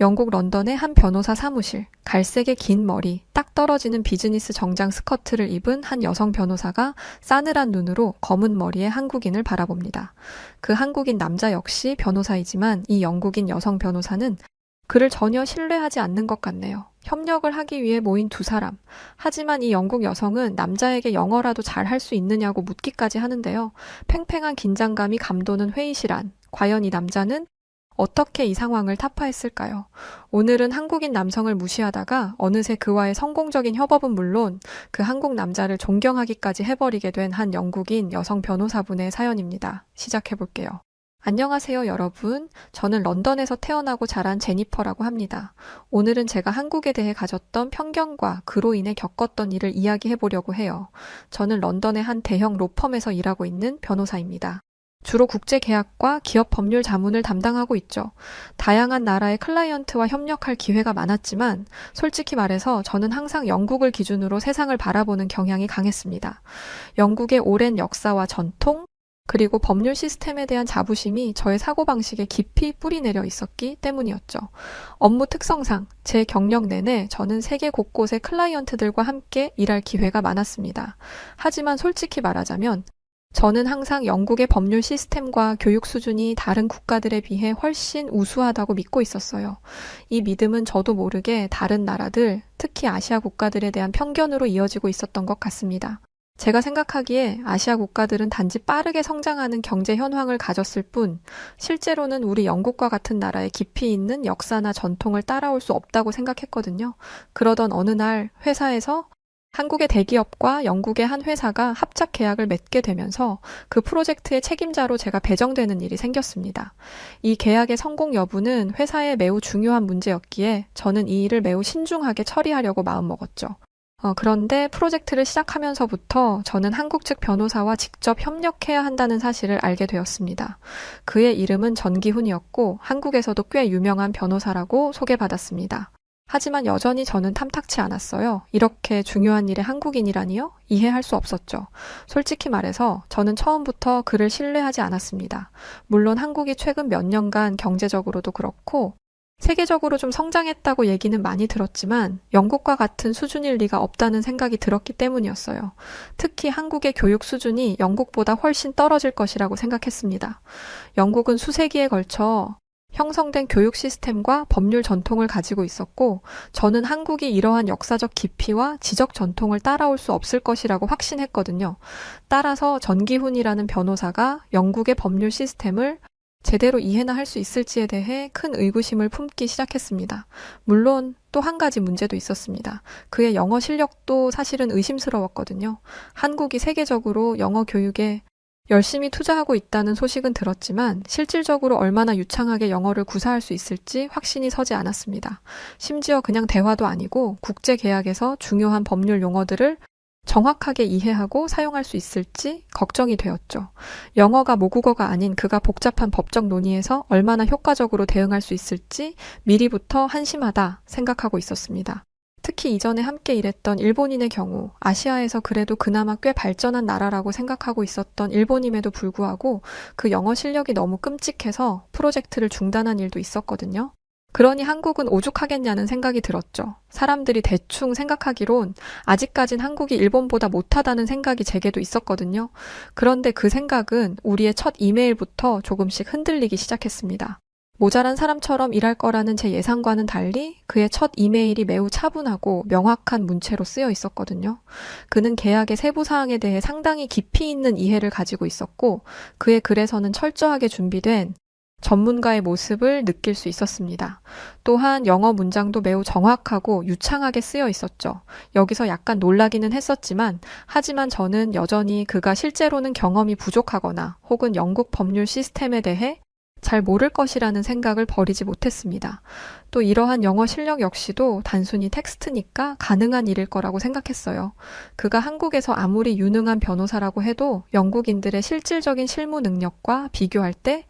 영국 런던의 한 변호사 사무실, 갈색의 긴 머리, 딱 떨어지는 비즈니스 정장 스커트를 입은 한 여성 변호사가 싸늘한 눈으로 검은 머리의 한국인을 바라봅니다. 그 한국인 남자 역시 변호사이지만 이 영국인 여성 변호사는 그를 전혀 신뢰하지 않는 것 같네요. 협력을 하기 위해 모인 두 사람. 하지만 이 영국 여성은 남자에게 영어라도 잘 할 수 있느냐고 묻기까지 하는데요. 팽팽한 긴장감이 감도는 회의실 안. 과연 이 남자는 어떻게 이 상황을 타파했을까요? 오늘은 한국인 남성을 무시하다가 어느새 그와의 성공적인 협업은 물론 그 한국 남자를 존경하기까지 해버리게 된 한 영국인 여성 변호사분의 사연입니다. 시작해볼게요. 안녕하세요, 여러분. 저는 런던에서 태어나고 자란 제니퍼라고 합니다. 오늘은 제가 한국에 대해 가졌던 편견과 그로 인해 겪었던 일을 이야기해보려고 해요. 저는 런던의 한 대형 로펌에서 일하고 있는 변호사입니다. 주로 국제계약과 기업 법률 자문을 담당하고 있죠. 다양한 나라의 클라이언트와 협력할 기회가 많았지만 솔직히 말해서 저는 항상 영국을 기준으로 세상을 바라보는 경향이 강했습니다. 영국의 오랜 역사와 전통, 그리고 법률 시스템에 대한 자부심이 저의 사고방식에 깊이 뿌리내려 있었기 때문이었죠. 업무 특성상 제 경력 내내 저는 세계 곳곳의 클라이언트들과 함께 일할 기회가 많았습니다. 하지만 솔직히 말하자면 저는 항상 영국의 법률 시스템과 교육 수준이 다른 국가들에 비해 훨씬 우수하다고 믿고 있었어요. 이 믿음은 저도 모르게 다른 나라들, 특히 아시아 국가들에 대한 편견으로 이어지고 있었던 것 같습니다. 제가 생각하기에 아시아 국가들은 단지 빠르게 성장하는 경제 현황을 가졌을 뿐, 실제로는 우리 영국과 같은 나라의 깊이 있는 역사나 전통을 따라올 수 없다고 생각했거든요. 그러던 어느 날 회사에서 한국의 대기업과 영국의 한 회사가 합작 계약을 맺게 되면서 그 프로젝트의 책임자로 제가 배정되는 일이 생겼습니다. 이 계약의 성공 여부는 회사에 매우 중요한 문제였기에 저는 이 일을 매우 신중하게 처리하려고 마음먹었죠. 그런데 프로젝트를 시작하면서부터 저는 한국 측 변호사와 직접 협력해야 한다는 사실을 알게 되었습니다. 그의 이름은 전기훈이었고 한국에서도 꽤 유명한 변호사라고 소개받았습니다. 하지만 여전히 저는 탐탁치 않았어요. 이렇게 중요한 일에 한국인이라니요? 이해할 수 없었죠. 솔직히 말해서 저는 처음부터 그를 신뢰하지 않았습니다. 물론 한국이 최근 몇 년간 경제적으로도 그렇고 세계적으로 좀 성장했다고 얘기는 많이 들었지만 영국과 같은 수준일 리가 없다는 생각이 들었기 때문이었어요. 특히 한국의 교육 수준이 영국보다 훨씬 떨어질 것이라고 생각했습니다. 영국은 수세기에 걸쳐 형성된 교육 시스템과 법률 전통을 가지고 있었고 저는 한국이 이러한 역사적 깊이와 지적 전통을 따라올 수 없을 것이라고 확신했거든요. 따라서 전기훈이라는 변호사가 영국의 법률 시스템을 제대로 이해나 할 수 있을지에 대해 큰 의구심을 품기 시작했습니다. 물론 또 한 가지 문제도 있었습니다. 그의 영어 실력도 사실은 의심스러웠거든요. 한국이 세계적으로 영어 교육에 열심히 투자하고 있다는 소식은 들었지만 실질적으로 얼마나 유창하게 영어를 구사할 수 있을지 확신이 서지 않았습니다. 심지어 그냥 대화도 아니고 국제 계약에서 중요한 법률 용어들을 정확하게 이해하고 사용할 수 있을지 걱정이 되었죠. 영어가 모국어가 아닌 그가 복잡한 법적 논의에서 얼마나 효과적으로 대응할 수 있을지 미리부터 한심하다 생각하고 있었습니다. 특히 이전에 함께 일했던 일본인의 경우 아시아에서 그래도 그나마 꽤 발전한 나라라고 생각하고 있었던 일본임에도 불구하고 그 영어 실력이 너무 끔찍해서 프로젝트를 중단한 일도 있었거든요. 그러니 한국은 오죽하겠냐는 생각이 들었죠. 사람들이 대충 생각하기론 아직까진 한국이 일본보다 못하다는 생각이 제게도 있었거든요. 그런데 그 생각은 우리의 첫 이메일부터 조금씩 흔들리기 시작했습니다. 모자란 사람처럼 일할 거라는 제 예상과는 달리 그의 첫 이메일이 매우 차분하고 명확한 문체로 쓰여 있었거든요. 그는 계약의 세부 사항에 대해 상당히 깊이 있는 이해를 가지고 있었고 그의 글에서는 철저하게 준비된 전문가의 모습을 느낄 수 있었습니다. 또한 영어 문장도 매우 정확하고 유창하게 쓰여 있었죠. 여기서 약간 놀라기는 했었지만 하지만 저는 여전히 그가 실제로는 경험이 부족하거나 혹은 영국 법률 시스템에 대해 잘 모를 것이라는 생각을 버리지 못했습니다. 또 이러한 영어 실력 역시도 단순히 텍스트니까 가능한 일일 거라고 생각했어요. 그가 한국에서 아무리 유능한 변호사라고 해도 영국인들의 실질적인 실무 능력과 비교할 때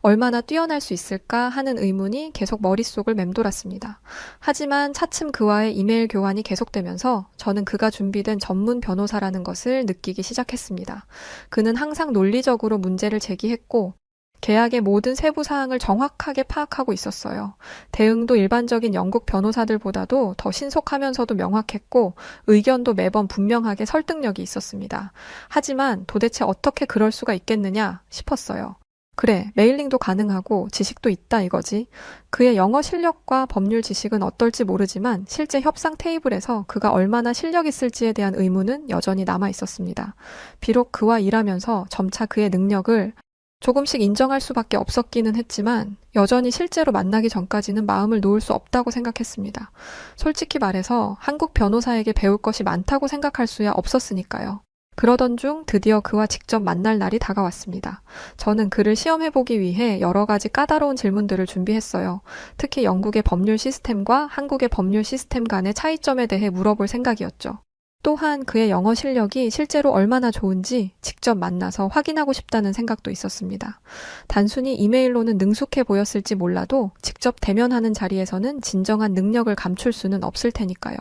얼마나 뛰어날 수 있을까 하는 의문이 계속 머릿속을 맴돌았습니다. 하지만 차츰 그와의 이메일 교환이 계속되면서 저는 그가 준비된 전문 변호사라는 것을 느끼기 시작했습니다. 그는 항상 논리적으로 문제를 제기했고 계약의 모든 세부 사항을 정확하게 파악하고 있었어요. 대응도 일반적인 영국 변호사들보다도 더 신속하면서도 명확했고 의견도 매번 분명하게 설득력이 있었습니다. 하지만 도대체 어떻게 그럴 수가 있겠느냐 싶었어요. 그래, 메일링도 가능하고 지식도 있다 이거지. 그의 영어 실력과 법률 지식은 어떨지 모르지만 실제 협상 테이블에서 그가 얼마나 실력 있을지에 대한 의문은 여전히 남아 있었습니다. 비록 그와 일하면서 점차 그의 능력을 조금씩 인정할 수밖에 없었기는 했지만 여전히 실제로 만나기 전까지는 마음을 놓을 수 없다고 생각했습니다. 솔직히 말해서 한국 변호사에게 배울 것이 많다고 생각할 수야 없었으니까요. 그러던 중 드디어 그와 직접 만날 날이 다가왔습니다. 저는 그를 시험해보기 위해 여러 가지 까다로운 질문들을 준비했어요. 특히 영국의 법률 시스템과 한국의 법률 시스템 간의 차이점에 대해 물어볼 생각이었죠. 또한 그의 영어 실력이 실제로 얼마나 좋은지 직접 만나서 확인하고 싶다는 생각도 있었습니다. 단순히 이메일로는 능숙해 보였을지 몰라도 직접 대면하는 자리에서는 진정한 능력을 감출 수는 없을 테니까요.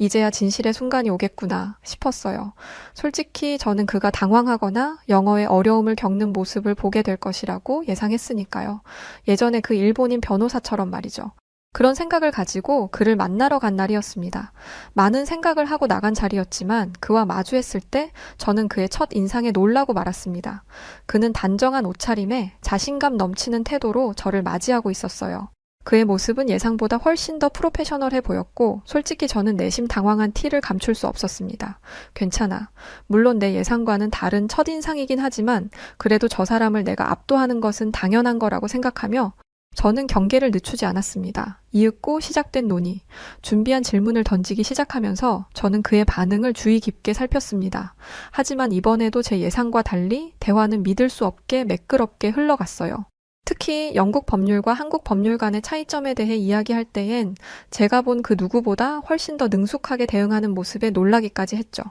이제야 진실의 순간이 오겠구나 싶었어요. 솔직히 저는 그가 당황하거나 영어에 어려움을 겪는 모습을 보게 될 것이라고 예상했으니까요. 예전에 그 일본인 변호사처럼 말이죠. 그런 생각을 가지고 그를 만나러 간 날이었습니다. 많은 생각을 하고 나간 자리였지만 그와 마주했을 때 저는 그의 첫 인상에 놀라고 말았습니다. 그는 단정한 옷차림에 자신감 넘치는 태도로 저를 맞이하고 있었어요. 그의 모습은 예상보다 훨씬 더 프로페셔널해 보였고 솔직히 저는 내심 당황한 티를 감출 수 없었습니다. 괜찮아. 물론 내 예상과는 다른 첫인상이긴 하지만 그래도 저 사람을 내가 압도하는 것은 당연한 거라고 생각하며 저는 경계를 늦추지 않았습니다. 이윽고 시작된 논의. 준비한 질문을 던지기 시작하면서 저는 그의 반응을 주의 깊게 살폈습니다. 하지만 이번에도 제 예상과 달리 대화는 믿을 수 없게 매끄럽게 흘러갔어요. 특히 영국 법률과 한국 법률 간의 차이점에 대해 이야기할 때엔 제가 본 그 누구보다 훨씬 더 능숙하게 대응하는 모습에 놀라기까지 했죠.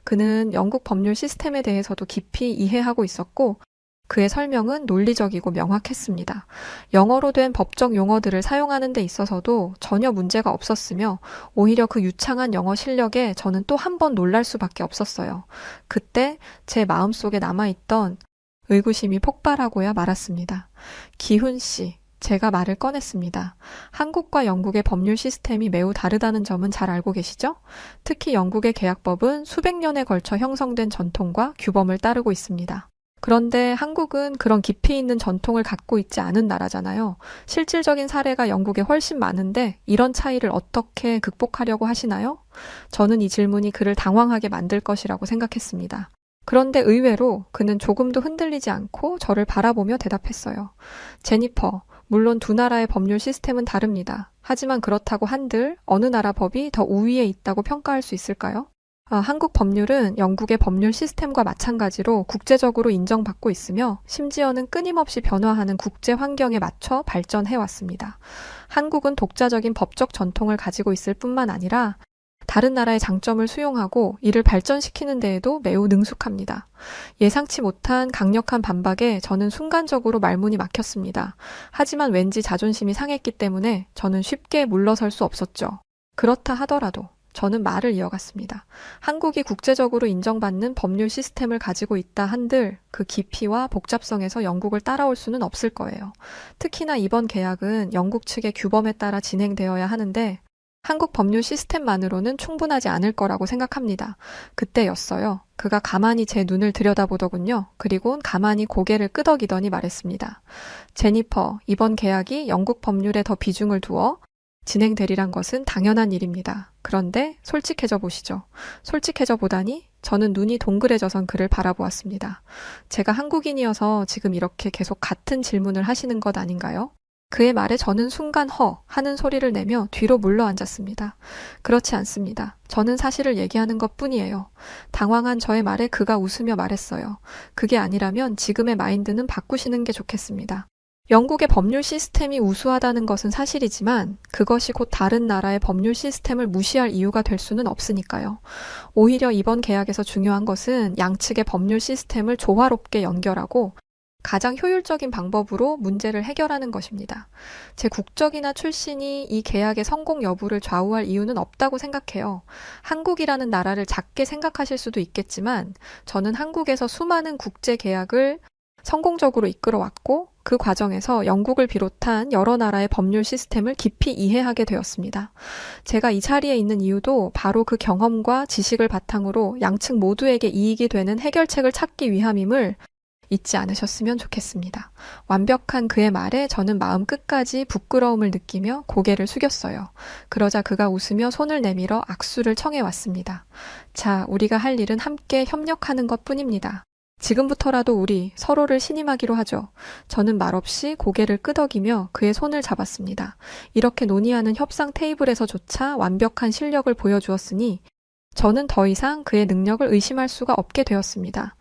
그는 영국 법률 시스템에 대해서도 깊이 이해하고 있었고 그의 설명은 논리적이고 명확했습니다. 영어로 된 법적 용어들을 사용하는 데 있어서도 전혀 문제가 없었으며 오히려 그 유창한 영어 실력에 저는 또 한 번 놀랄 수밖에 없었어요. 그때 제 마음속에 남아있던 의구심이 폭발하고야 말았습니다. 기훈 씨, 제가 말을 꺼냈습니다. 한국과 영국의 법률 시스템이 매우 다르다는 점은 잘 알고 계시죠? 특히 영국의 계약법은 수백 년에 걸쳐 형성된 전통과 규범을 따르고 있습니다. 그런데 한국은 그런 깊이 있는 전통을 갖고 있지 않은 나라잖아요. 실질적인 사례가 영국에 훨씬 많은데 이런 차이를 어떻게 극복하려고 하시나요? 저는 이 질문이 그를 당황하게 만들 것이라고 생각했습니다. 그런데 의외로 그는 조금도 흔들리지 않고 저를 바라보며 대답했어요. 제니퍼, 물론 두 나라의 법률 시스템은 다릅니다. 하지만 그렇다고 한들 어느 나라 법이 더 우위에 있다고 평가할 수 있을까요? 한국 법률은 영국의 법률 시스템과 마찬가지로 국제적으로 인정받고 있으며 심지어는 끊임없이 변화하는 국제 환경에 맞춰 발전해 왔습니다. 한국은 독자적인 법적 전통을 가지고 있을 뿐만 아니라 다른 나라의 장점을 수용하고 이를 발전시키는 데에도 매우 능숙합니다. 예상치 못한 강력한 반박에 저는 순간적으로 말문이 막혔습니다. 하지만 왠지 자존심이 상했기 때문에 저는 쉽게 물러설 수 없었죠. 그렇다 하더라도 저는 말을 이어갔습니다. 한국이 국제적으로 인정받는 법률 시스템을 가지고 있다 한들 그 깊이와 복잡성에서 영국을 따라올 수는 없을 거예요. 특히나 이번 계약은 영국 측의 규범에 따라 진행되어야 하는데 한국 법률 시스템만으로는 충분하지 않을 거라고 생각합니다. 그때였어요. 그가 가만히 제 눈을 들여다보더군요. 그리고 가만히 고개를 끄덕이더니 말했습니다. 제니퍼, 이번 계약이 영국 법률에 더 비중을 두어 진행되리란 것은 당연한 일입니다. 그런데 솔직해져 보시죠. 솔직해져 보다니 저는 눈이 동그래져선 그를 바라보았습니다. 제가 한국인이어서 지금 이렇게 계속 같은 질문을 하시는 것 아닌가요? 그의 말에 저는 순간 하는 소리를 내며 뒤로 물러앉았습니다. 그렇지 않습니다. 저는 사실을 얘기하는 것 뿐이에요. 당황한 저의 말에 그가 웃으며 말했어요. 그게 아니라면 지금의 마인드는 바꾸시는 게 좋겠습니다. 영국의 법률 시스템이 우수하다는 것은 사실이지만 그것이 곧 다른 나라의 법률 시스템을 무시할 이유가 될 수는 없으니까요. 오히려 이번 계약에서 중요한 것은 양측의 법률 시스템을 조화롭게 연결하고 가장 효율적인 방법으로 문제를 해결하는 것입니다. 제 국적이나 출신이 이 계약의 성공 여부를 좌우할 이유는 없다고 생각해요. 한국이라는 나라를 작게 생각하실 수도 있겠지만 저는 한국에서 수많은 국제 계약을 성공적으로 이끌어왔고 그 과정에서 영국을 비롯한 여러 나라의 법률 시스템을 깊이 이해하게 되었습니다. 제가 이 자리에 있는 이유도 바로 그 경험과 지식을 바탕으로 양측 모두에게 이익이 되는 해결책을 찾기 위함임을 잊지 않으셨으면 좋겠습니다. 완벽한 그의 말에 저는 마음 끝까지 부끄러움을 느끼며 고개를 숙였어요. 그러자 그가 웃으며 손을 내밀어 악수를 청해왔습니다. 자, 우리가 할 일은 함께 협력하는 것뿐입니다. 지금부터라도 우리 서로를 신임하기로 하죠. 저는 말없이 고개를 끄덕이며 그의 손을 잡았습니다. 이렇게 논의하는 협상 테이블에서조차 완벽한 실력을 보여주었으니 저는 더 이상 그의 능력을 의심할 수가 없게 되었습니다.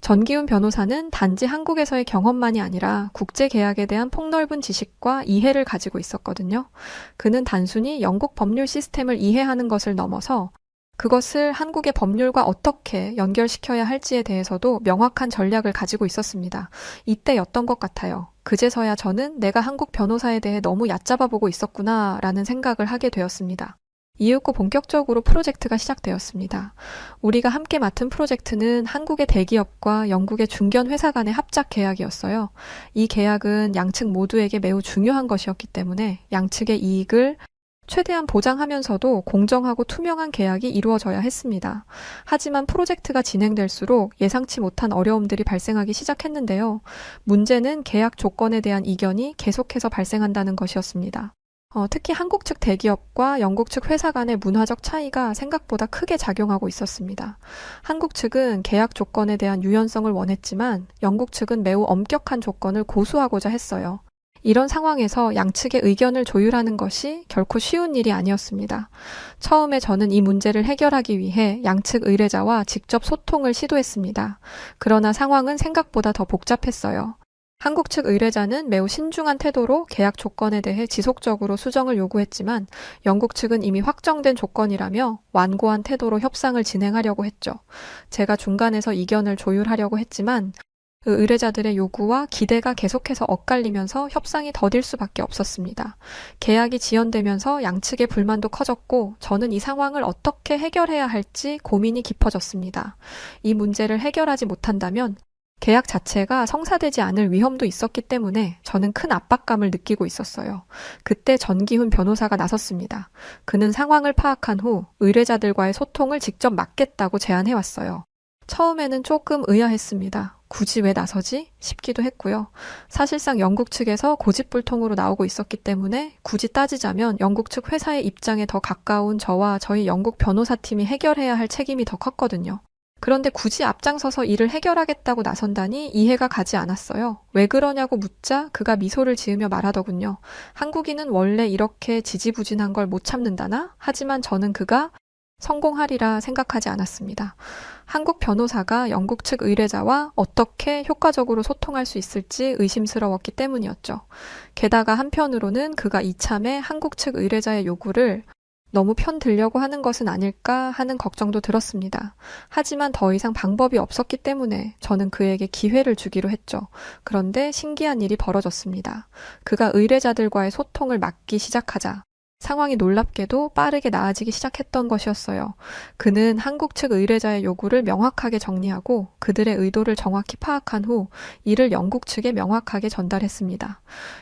전기훈 변호사는 단지 한국에서의 경험만이 아니라 국제계약에 대한 폭넓은 지식과 이해를 가지고 있었거든요. 그는 단순히 영국 법률 시스템을 이해하는 것을 넘어서 그것을 한국의 법률과 어떻게 연결시켜야 할지에 대해서도 명확한 전략을 가지고 있었습니다. 이때였던 것 같아요. 그제서야 저는 내가 한국 변호사에 대해 너무 얕잡아 보고 있었구나 라는 생각을 하게 되었습니다. 이윽고 본격적으로 프로젝트가 시작되었습니다. 우리가 함께 맡은 프로젝트는 한국의 대기업과 영국의 중견 회사 간의 합작 계약이었어요. 이 계약은 양측 모두에게 매우 중요한 것이었기 때문에 양측의 이익을 최대한 보장하면서도 공정하고 투명한 계약이 이루어져야 했습니다. 하지만 프로젝트가 진행될수록 예상치 못한 어려움들이 발생하기 시작했는데요. 문제는 계약 조건에 대한 이견이 계속해서 발생한다는 것이었습니다. 특히 한국 측 대기업과 영국 측 회사 간의 문화적 차이가 생각보다 크게 작용하고 있었습니다. 한국 측은 계약 조건에 대한 유연성을 원했지만 영국 측은 매우 엄격한 조건을 고수하고자 했어요. 이런 상황에서 양측의 의견을 조율하는 것이 결코 쉬운 일이 아니었습니다. 처음에 저는 이 문제를 해결하기 위해 양측 의뢰자와 직접 소통을 시도했습니다. 그러나 상황은 생각보다 더 복잡했어요. 한국 측 의뢰자는 매우 신중한 태도로 계약 조건에 대해 지속적으로 수정을 요구했지만 영국 측은 이미 확정된 조건이라며 완고한 태도로 협상을 진행하려고 했죠. 제가 중간에서 이견을 조율하려고 했지만 그 의뢰자들의 요구와 기대가 계속해서 엇갈리면서 협상이 더딜 수밖에 없었습니다. 계약이 지연되면서 양측의 불만도 커졌고 저는 이 상황을 어떻게 해결해야 할지 고민이 깊어졌습니다. 이 문제를 해결하지 못한다면 계약 자체가 성사되지 않을 위험도 있었기 때문에 저는 큰 압박감을 느끼고 있었어요. 그때 전기훈 변호사가 나섰습니다. 그는 상황을 파악한 후 의뢰자들과의 소통을 직접 맡겠다고 제안해왔어요. 처음에는 조금 의아했습니다. 굳이 왜 나서지? 싶기도 했고요. 사실상 영국 측에서 고집불통으로 나오고 있었기 때문에 굳이 따지자면 영국 측 회사의 입장에 더 가까운 저와 저희 영국 변호사팀이 해결해야 할 책임이 더 컸거든요. 그런데 굳이 앞장서서 일을 해결하겠다고 나선다니 이해가 가지 않았어요. 왜 그러냐고 묻자 그가 미소를 지으며 말하더군요. 한국인은 원래 이렇게 지지부진한 걸 못 참는다나? 하지만 저는 그가 성공하리라 생각하지 않았습니다. 한국 변호사가 영국 측 의뢰자와 어떻게 효과적으로 소통할 수 있을지 의심스러웠기 때문이었죠. 게다가 한편으로는 그가 이참에 한국 측 의뢰자의 요구를 너무 편들려고 하는 것은 아닐까 하는 걱정도 들었습니다. 하지만 더 이상 방법이 없었기 때문에 저는 그에게 기회를 주기로 했죠. 그런데 신기한 일이 벌어졌습니다. 그가 의뢰자들과의 소통을 맡기 시작하자 상황이 놀랍게도 빠르게 나아지기 시작했던 것이었어요. 그는 한국 측 의뢰자의 요구를 명확하게 정리하고 그들의 의도를 정확히 파악한 후 이를 영국 측에 명확하게 전달했습니다.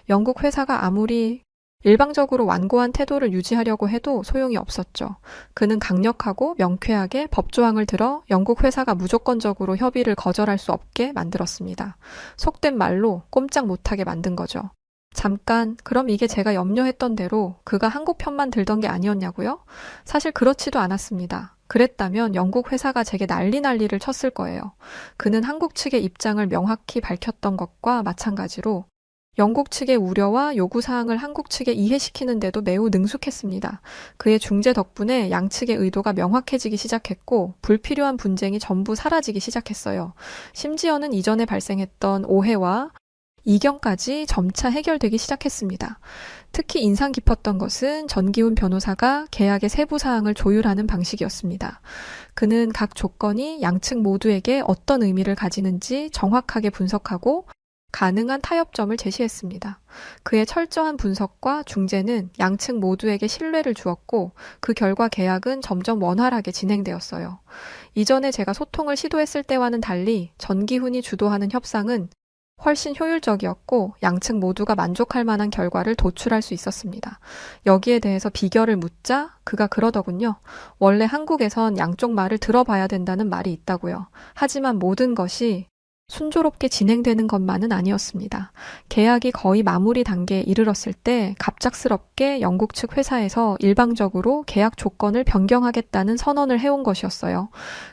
영국 회사가 아무리 일방적으로 완고한 태도를 유지하려고 해도 소용이 없었죠. 그는 강력하고 명쾌하게 법조항을 들어 영국 회사가 무조건적으로 협의를 거절할 수 없게 만들었습니다. 속된 말로 꼼짝 못하게 만든 거죠. 잠깐, 그럼 이게 제가 염려했던 대로 그가 한국 편만 들던 게 아니었냐고요? 사실 그렇지도 않았습니다. 그랬다면 영국 회사가 제게 난리를 쳤을 거예요. 그는 한국 측의 입장을 명확히 밝혔던 것과 마찬가지로 영국 측의 우려와 요구사항을 한국 측에 이해시키는데도 매우 능숙했습니다. 그의 중재 덕분에 양측의 의도가 명확해지기 시작했고 불필요한 분쟁이 전부 사라지기 시작했어요. 심지어는 이전에 발생했던 오해와 이견까지 점차 해결되기 시작했습니다. 특히 인상 깊었던 것은 전기훈 변호사가 계약의 세부 사항을 조율하는 방식이었습니다. 그는 각 조건이 양측 모두에게 어떤 의미를 가지는지 정확하게 분석하고 가능한 타협점을 제시했습니다. 그의 철저한 분석과 중재는 양측 모두에게 신뢰를 주었고 그 결과 계약은 점점 원활하게 진행되었어요. 이전에 제가 소통을 시도했을 때와는 달리 전기훈이 주도하는 협상은 훨씬 효율적이었고 양측 모두가 만족할 만한 결과를 도출할 수 있었습니다. 여기에 대해서 비결을 묻자 그가 그러더군요. 원래 한국에선 양쪽 말을 들어봐야 된다는 말이 있다고요. 하지만 모든 것이 순조롭게 진행되는 것만은 아니었습니다. 계약이 거의 마무리 단계에 이르렀을 때 갑작스럽게 영국 측 회사에서 일방적으로 계약 조건을 변경하겠다는 선언을 해온 것이었어요.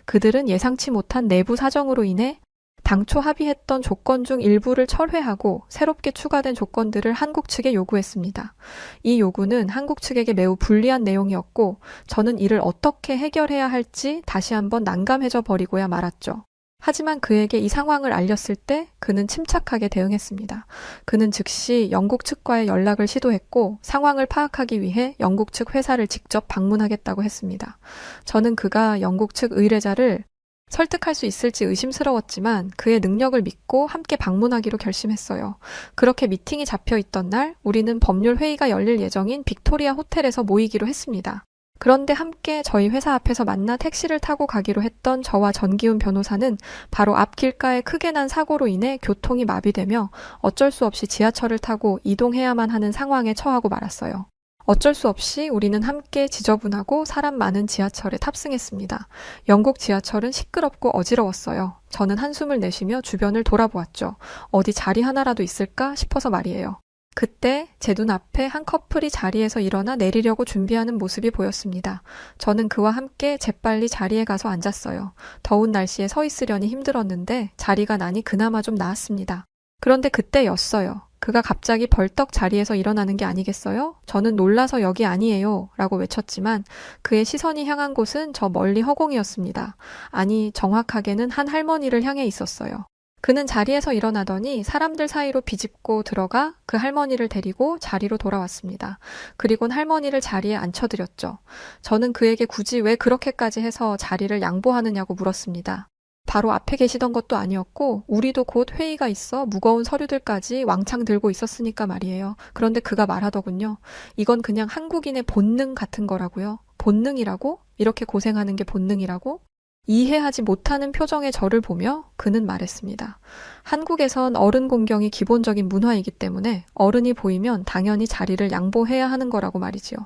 그들은 예상치 못한 내부 사정으로 인해 당초 합의했던 조건 중 일부를 철회하고 새롭게 추가된 조건들을 한국 측에 요구했습니다. 이 요구는 한국 측에게 매우 불리한 내용이었고 저는 이를 어떻게 해결해야 할지 다시 한번 난감해져 버리고야 말았죠. 하지만 그에게 이 상황을 알렸을 때 그는 침착하게 대응했습니다. 그는 즉시 영국 측과의 연락을 시도했고 상황을 파악하기 위해 영국 측 회사를 직접 방문하겠다고 했습니다. 저는 그가 영국 측 의뢰자를 설득할 수 있을지 의심스러웠지만 그의 능력을 믿고 함께 방문하기로 결심했어요. 그렇게 미팅이 잡혀 있던 날 우리는 법률 회의가 열릴 예정인 빅토리아 호텔에서 모이기로 했습니다. 그런데 함께 저희 회사 앞에서 만나 택시를 타고 가기로 했던 저와 전기훈 변호사는 바로 앞 길가에 크게 난 사고로 인해 교통이 마비되며 어쩔 수 없이 지하철을 타고 이동해야만 하는 상황에 처하고 말았어요. 어쩔 수 없이 우리는 함께 지저분하고 사람 많은 지하철에 탑승했습니다. 영국 지하철은 시끄럽고 어지러웠어요. 저는 한숨을 내쉬며 주변을 돌아보았죠. 어디 자리 하나라도 있을까 싶어서 말이에요. 그때 제 눈앞에 한 커플이 자리에서 일어나 내리려고 준비하는 모습이 보였습니다. 저는 그와 함께 재빨리 자리에 가서 앉았어요. 더운 날씨에 서 있으려니 힘들었는데 자리가 나니 그나마 좀 나았습니다. 그런데 그때였어요. 그가 갑자기 벌떡 자리에서 일어나는 게 아니겠어요? 저는 놀라서 여기 아니에요 라고 외쳤지만 그의 시선이 향한 곳은 저 멀리 허공이었습니다. 아니, 정확하게는 한 할머니를 향해 있었어요. 그는 자리에서 일어나더니 사람들 사이로 비집고 들어가 그 할머니를 데리고 자리로 돌아왔습니다. 그리곤 할머니를 자리에 앉혀드렸죠. 저는 그에게 굳이 왜 그렇게까지 해서 자리를 양보하느냐고 물었습니다. 바로 앞에 계시던 것도 아니었고 우리도 곧 회의가 있어 무거운 서류들까지 왕창 들고 있었으니까 말이에요. 그런데 그가 말하더군요. 이건 그냥 한국인의 본능 같은 거라고요. 본능이라고? 이렇게 고생하는 게 본능이라고? 이해하지 못하는 표정의 저를 보며 그는 말했습니다. 한국에선 어른 공경이 기본적인 문화이기 때문에 어른이 보이면 당연히 자리를 양보해야 하는 거라고 말이지요.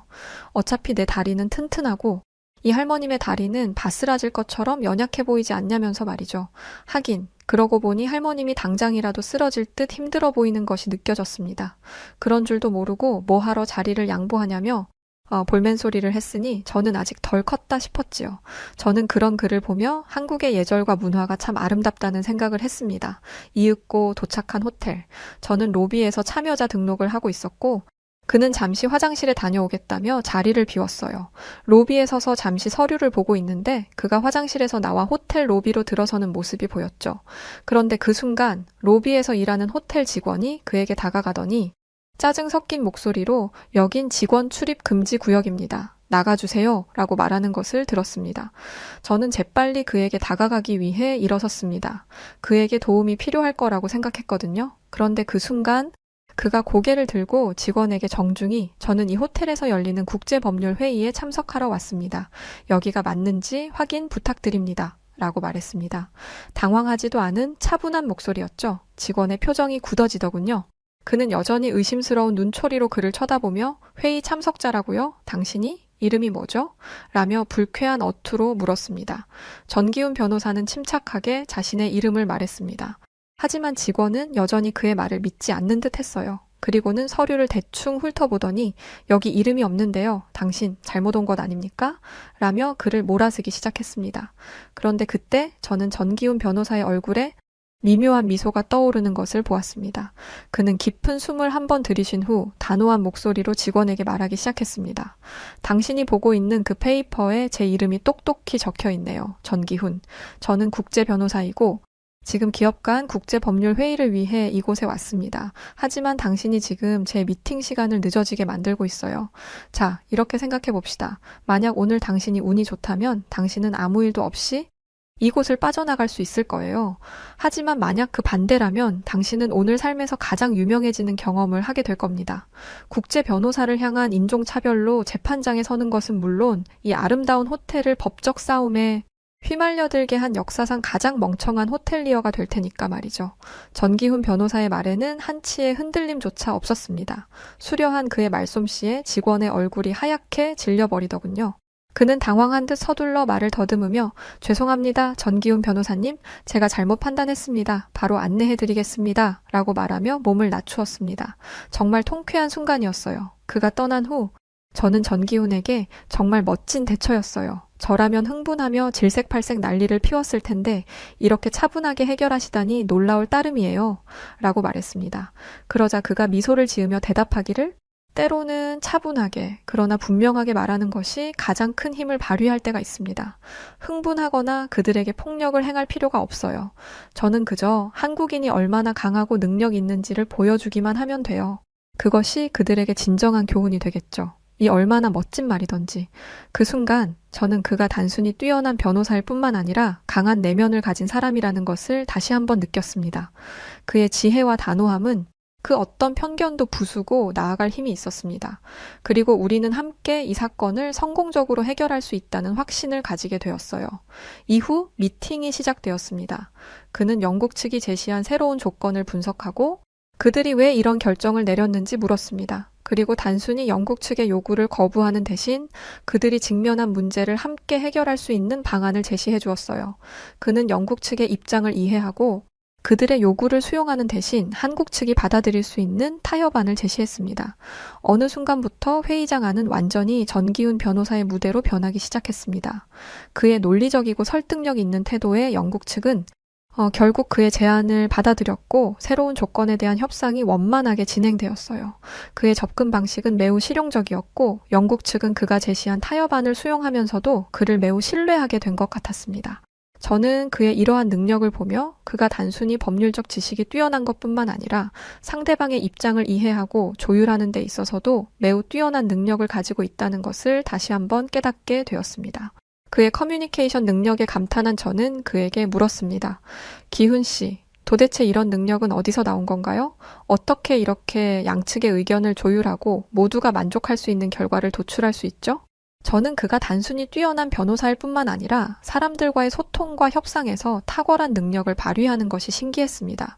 어차피 내 다리는 튼튼하고 이 할머님의 다리는 바스라질 것처럼 연약해 보이지 않냐면서 말이죠. 하긴 그러고 보니 할머님이 당장이라도 쓰러질 듯 힘들어 보이는 것이 느껴졌습니다. 그런 줄도 모르고 뭐하러 자리를 양보하냐며 볼멘 소리를 했으니 저는 아직 덜 컸다 싶었지요. 저는 그런 그를 보며 한국의 예절과 문화가 참 아름답다는 생각을 했습니다. 이윽고 도착한 호텔. 저는 로비에서 참여자 등록을 하고 있었고 그는 잠시 화장실에 다녀오겠다며 자리를 비웠어요. 로비에 서서 잠시 서류를 보고 있는데 그가 화장실에서 나와 호텔 로비로 들어서는 모습이 보였죠. 그런데 그 순간 로비에서 일하는 호텔 직원이 그에게 다가가더니 짜증 섞인 목소리로 여긴 직원 출입 금지 구역입니다. 나가주세요 라고 말하는 것을 들었습니다. 저는 재빨리 그에게 다가가기 위해 일어섰습니다. 그에게 도움이 필요할 거라고 생각했거든요. 그런데 그 순간 그가 고개를 들고 직원에게 정중히 저는 이 호텔에서 열리는 국제법률회의에 참석하러 왔습니다. 여기가 맞는지 확인 부탁드립니다. 라고 말했습니다. 당황하지도 않은 차분한 목소리였죠. 직원의 표정이 굳어지더군요. 그는 여전히 의심스러운 눈초리로 그를 쳐다보며 회의 참석자라고요? 당신이? 이름이 뭐죠? 라며 불쾌한 어투로 물었습니다. 전기훈 변호사는 침착하게 자신의 이름을 말했습니다. 하지만 직원은 여전히 그의 말을 믿지 않는 듯 했어요. 그리고는 서류를 대충 훑어보더니 여기 이름이 없는데요. 당신 잘못 온 것 아닙니까? 라며 그를 몰아쓰기 시작했습니다. 그런데 그때 저는 전기훈 변호사의 얼굴에 미묘한 미소가 떠오르는 것을 보았습니다. 그는 깊은 숨을 한 번 들이쉰 후 단호한 목소리로 직원에게 말하기 시작했습니다. 당신이 보고 있는 그 페이퍼에 제 이름이 똑똑히 적혀 있네요. 전기훈. 저는 국제 변호사이고 지금 기업 간 국제법률회의를 위해 이곳에 왔습니다. 하지만 당신이 지금 제 미팅 시간을 늦어지게 만들고 있어요. 자, 이렇게 생각해 봅시다. 만약 오늘 당신이 운이 좋다면 당신은 아무 일도 없이 이곳을 빠져나갈 수 있을 거예요. 하지만 만약 그 반대라면 당신은 오늘 삶에서 가장 유명해지는 경험을 하게 될 겁니다. 국제 변호사를 향한 인종차별로 재판장에 서는 것은 물론 이 아름다운 호텔을 법적 싸움에 휘말려들게 한 역사상 가장 멍청한 호텔리어가 될 테니까 말이죠. 전기훈 변호사의 말에는 한치의 흔들림조차 없었습니다. 수려한 그의 말솜씨에 직원의 얼굴이 하얗게 질려버리더군요. 그는 당황한 듯 서둘러 말을 더듬으며 죄송합니다. 전기훈 변호사님. 제가 잘못 판단했습니다. 바로 안내해드리겠습니다. 라고 말하며 몸을 낮추었습니다. 정말 통쾌한 순간이었어요. 그가 떠난 후 저는 전기훈에게 정말 멋진 대처였어요. 저라면 흥분하며 질색팔색 난리를 피웠을 텐데 이렇게 차분하게 해결하시다니 놀라울 따름이에요. 라고 말했습니다. 그러자 그가 미소를 지으며 대답하기를 때로는 차분하게 그러나 분명하게 말하는 것이 가장 큰 힘을 발휘할 때가 있습니다. 흥분하거나 그들에게 폭력을 행할 필요가 없어요. 저는 그저 한국인이 얼마나 강하고 능력 있는지를 보여주기만 하면 돼요. 그것이 그들에게 진정한 교훈이 되겠죠. 이 얼마나 멋진 말이던지. 그 순간 저는 그가 단순히 뛰어난 변호사일 뿐만 아니라 강한 내면을 가진 사람이라는 것을 다시 한번 느꼈습니다. 그의 지혜와 단호함은 그 어떤 편견도 부수고 나아갈 힘이 있었습니다. 그리고 우리는 함께 이 사건을 성공적으로 해결할 수 있다는 확신을 가지게 되었어요. 이후 미팅이 시작되었습니다. 그는 영국 측이 제시한 새로운 조건을 분석하고 그들이 왜 이런 결정을 내렸는지 물었습니다. 그리고 단순히 영국 측의 요구를 거부하는 대신 그들이 직면한 문제를 함께 해결할 수 있는 방안을 제시해 주었어요. 그는 영국 측의 입장을 이해하고 그들의 요구를 수용하는 대신 한국 측이 받아들일 수 있는 타협안을 제시했습니다. 어느 순간부터 회의장 안은 완전히 전기훈 변호사의 무대로 변하기 시작했습니다. 그의 논리적이고 설득력 있는 태도에 영국 측은 결국 그의 제안을 받아들였고 새로운 조건에 대한 협상이 원만하게 진행되었어요. 그의 접근 방식은 매우 실용적이었고 영국 측은 그가 제시한 타협안을 수용하면서도 그를 매우 신뢰하게 된 것 같았습니다. 저는 그의 이러한 능력을 보며 그가 단순히 법률적 지식이 뛰어난 것뿐만 아니라 상대방의 입장을 이해하고 조율하는 데 있어서도 매우 뛰어난 능력을 가지고 있다는 것을 다시 한번 깨닫게 되었습니다. 그의 커뮤니케이션 능력에 감탄한 저는 그에게 물었습니다. 기훈 씨, 도대체 이런 능력은 어디서 나온 건가요? 어떻게 이렇게 양측의 의견을 조율하고 모두가 만족할 수 있는 결과를 도출할 수 있죠? 저는 그가 단순히 뛰어난 변호사일 뿐만 아니라 사람들과의 소통과 협상에서 탁월한 능력을 발휘하는 것이 신기했습니다.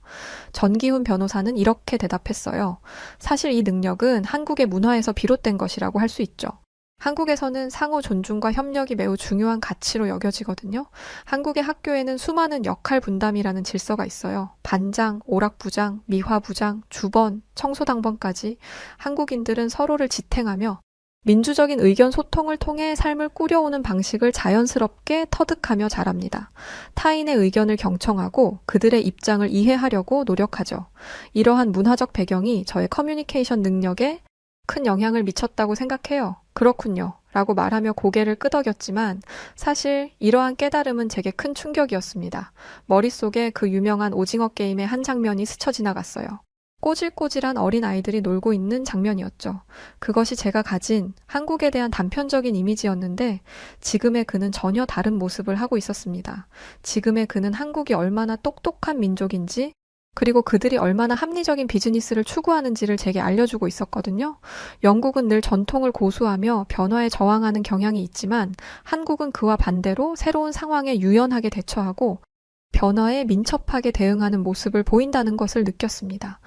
전기훈 변호사는 이렇게 대답했어요. 사실 이 능력은 한국의 문화에서 비롯된 것이라고 할 수 있죠. 한국에서는 상호 존중과 협력이 매우 중요한 가치로 여겨지거든요. 한국의 학교에는 수많은 역할 분담이라는 질서가 있어요. 반장, 오락부장, 미화부장, 주번, 청소당번까지 한국인들은 서로를 지탱하며 민주적인 의견 소통을 통해 삶을 꾸려오는 방식을 자연스럽게 터득하며 자랍니다. 타인의 의견을 경청하고 그들의 입장을 이해하려고 노력하죠. 이러한 문화적 배경이 저의 커뮤니케이션 능력에 큰 영향을 미쳤다고 생각해요. 그렇군요. 라고 말하며 고개를 끄덕였지만 사실 이러한 깨달음은 제게 큰 충격이었습니다. 머릿속에 그 유명한 오징어 게임의 한 장면이 스쳐 지나갔어요. 꼬질꼬질한 어린 아이들이 놀고 있는 장면이었죠. 그것이 제가 가진 한국에 대한 단편적인 이미지였는데 지금의 그는 전혀 다른 모습을 하고 있었습니다. 지금의 그는 한국이 얼마나 똑똑한 민족인지 그리고 그들이 얼마나 합리적인 비즈니스를 추구하는지를 제게 알려주고 있었거든요. 영국은 늘 전통을 고수하며 변화에 저항하는 경향이 있지만 한국은 그와 반대로 새로운 상황에 유연하게 대처하고 변화에 민첩하게 대응하는 모습을 보인다는 것을 느꼈습니다.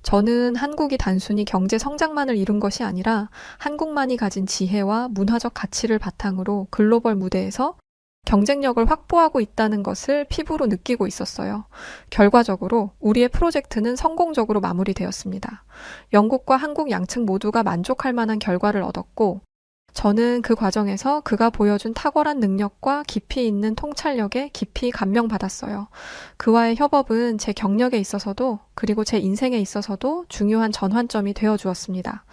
저는 한국이 단순히 경제 성장만을 이룬 것이 아니라 한국만이 가진 지혜와 문화적 가치를 바탕으로 글로벌 무대에서 경쟁력을 확보하고 있다는 것을 피부로 느끼고 있었어요. 결과적으로 우리의 프로젝트는 성공적으로 마무리되었습니다. 영국과 한국 양측 모두가 만족할 만한 결과를 얻었고 저는 그 과정에서 그가 보여준 탁월한 능력과 깊이 있는 통찰력에 깊이 감명받았어요. 그와의 협업은 제 경력에 있어서도 그리고 제 인생에 있어서도 중요한 전환점이 되어 주었습니다.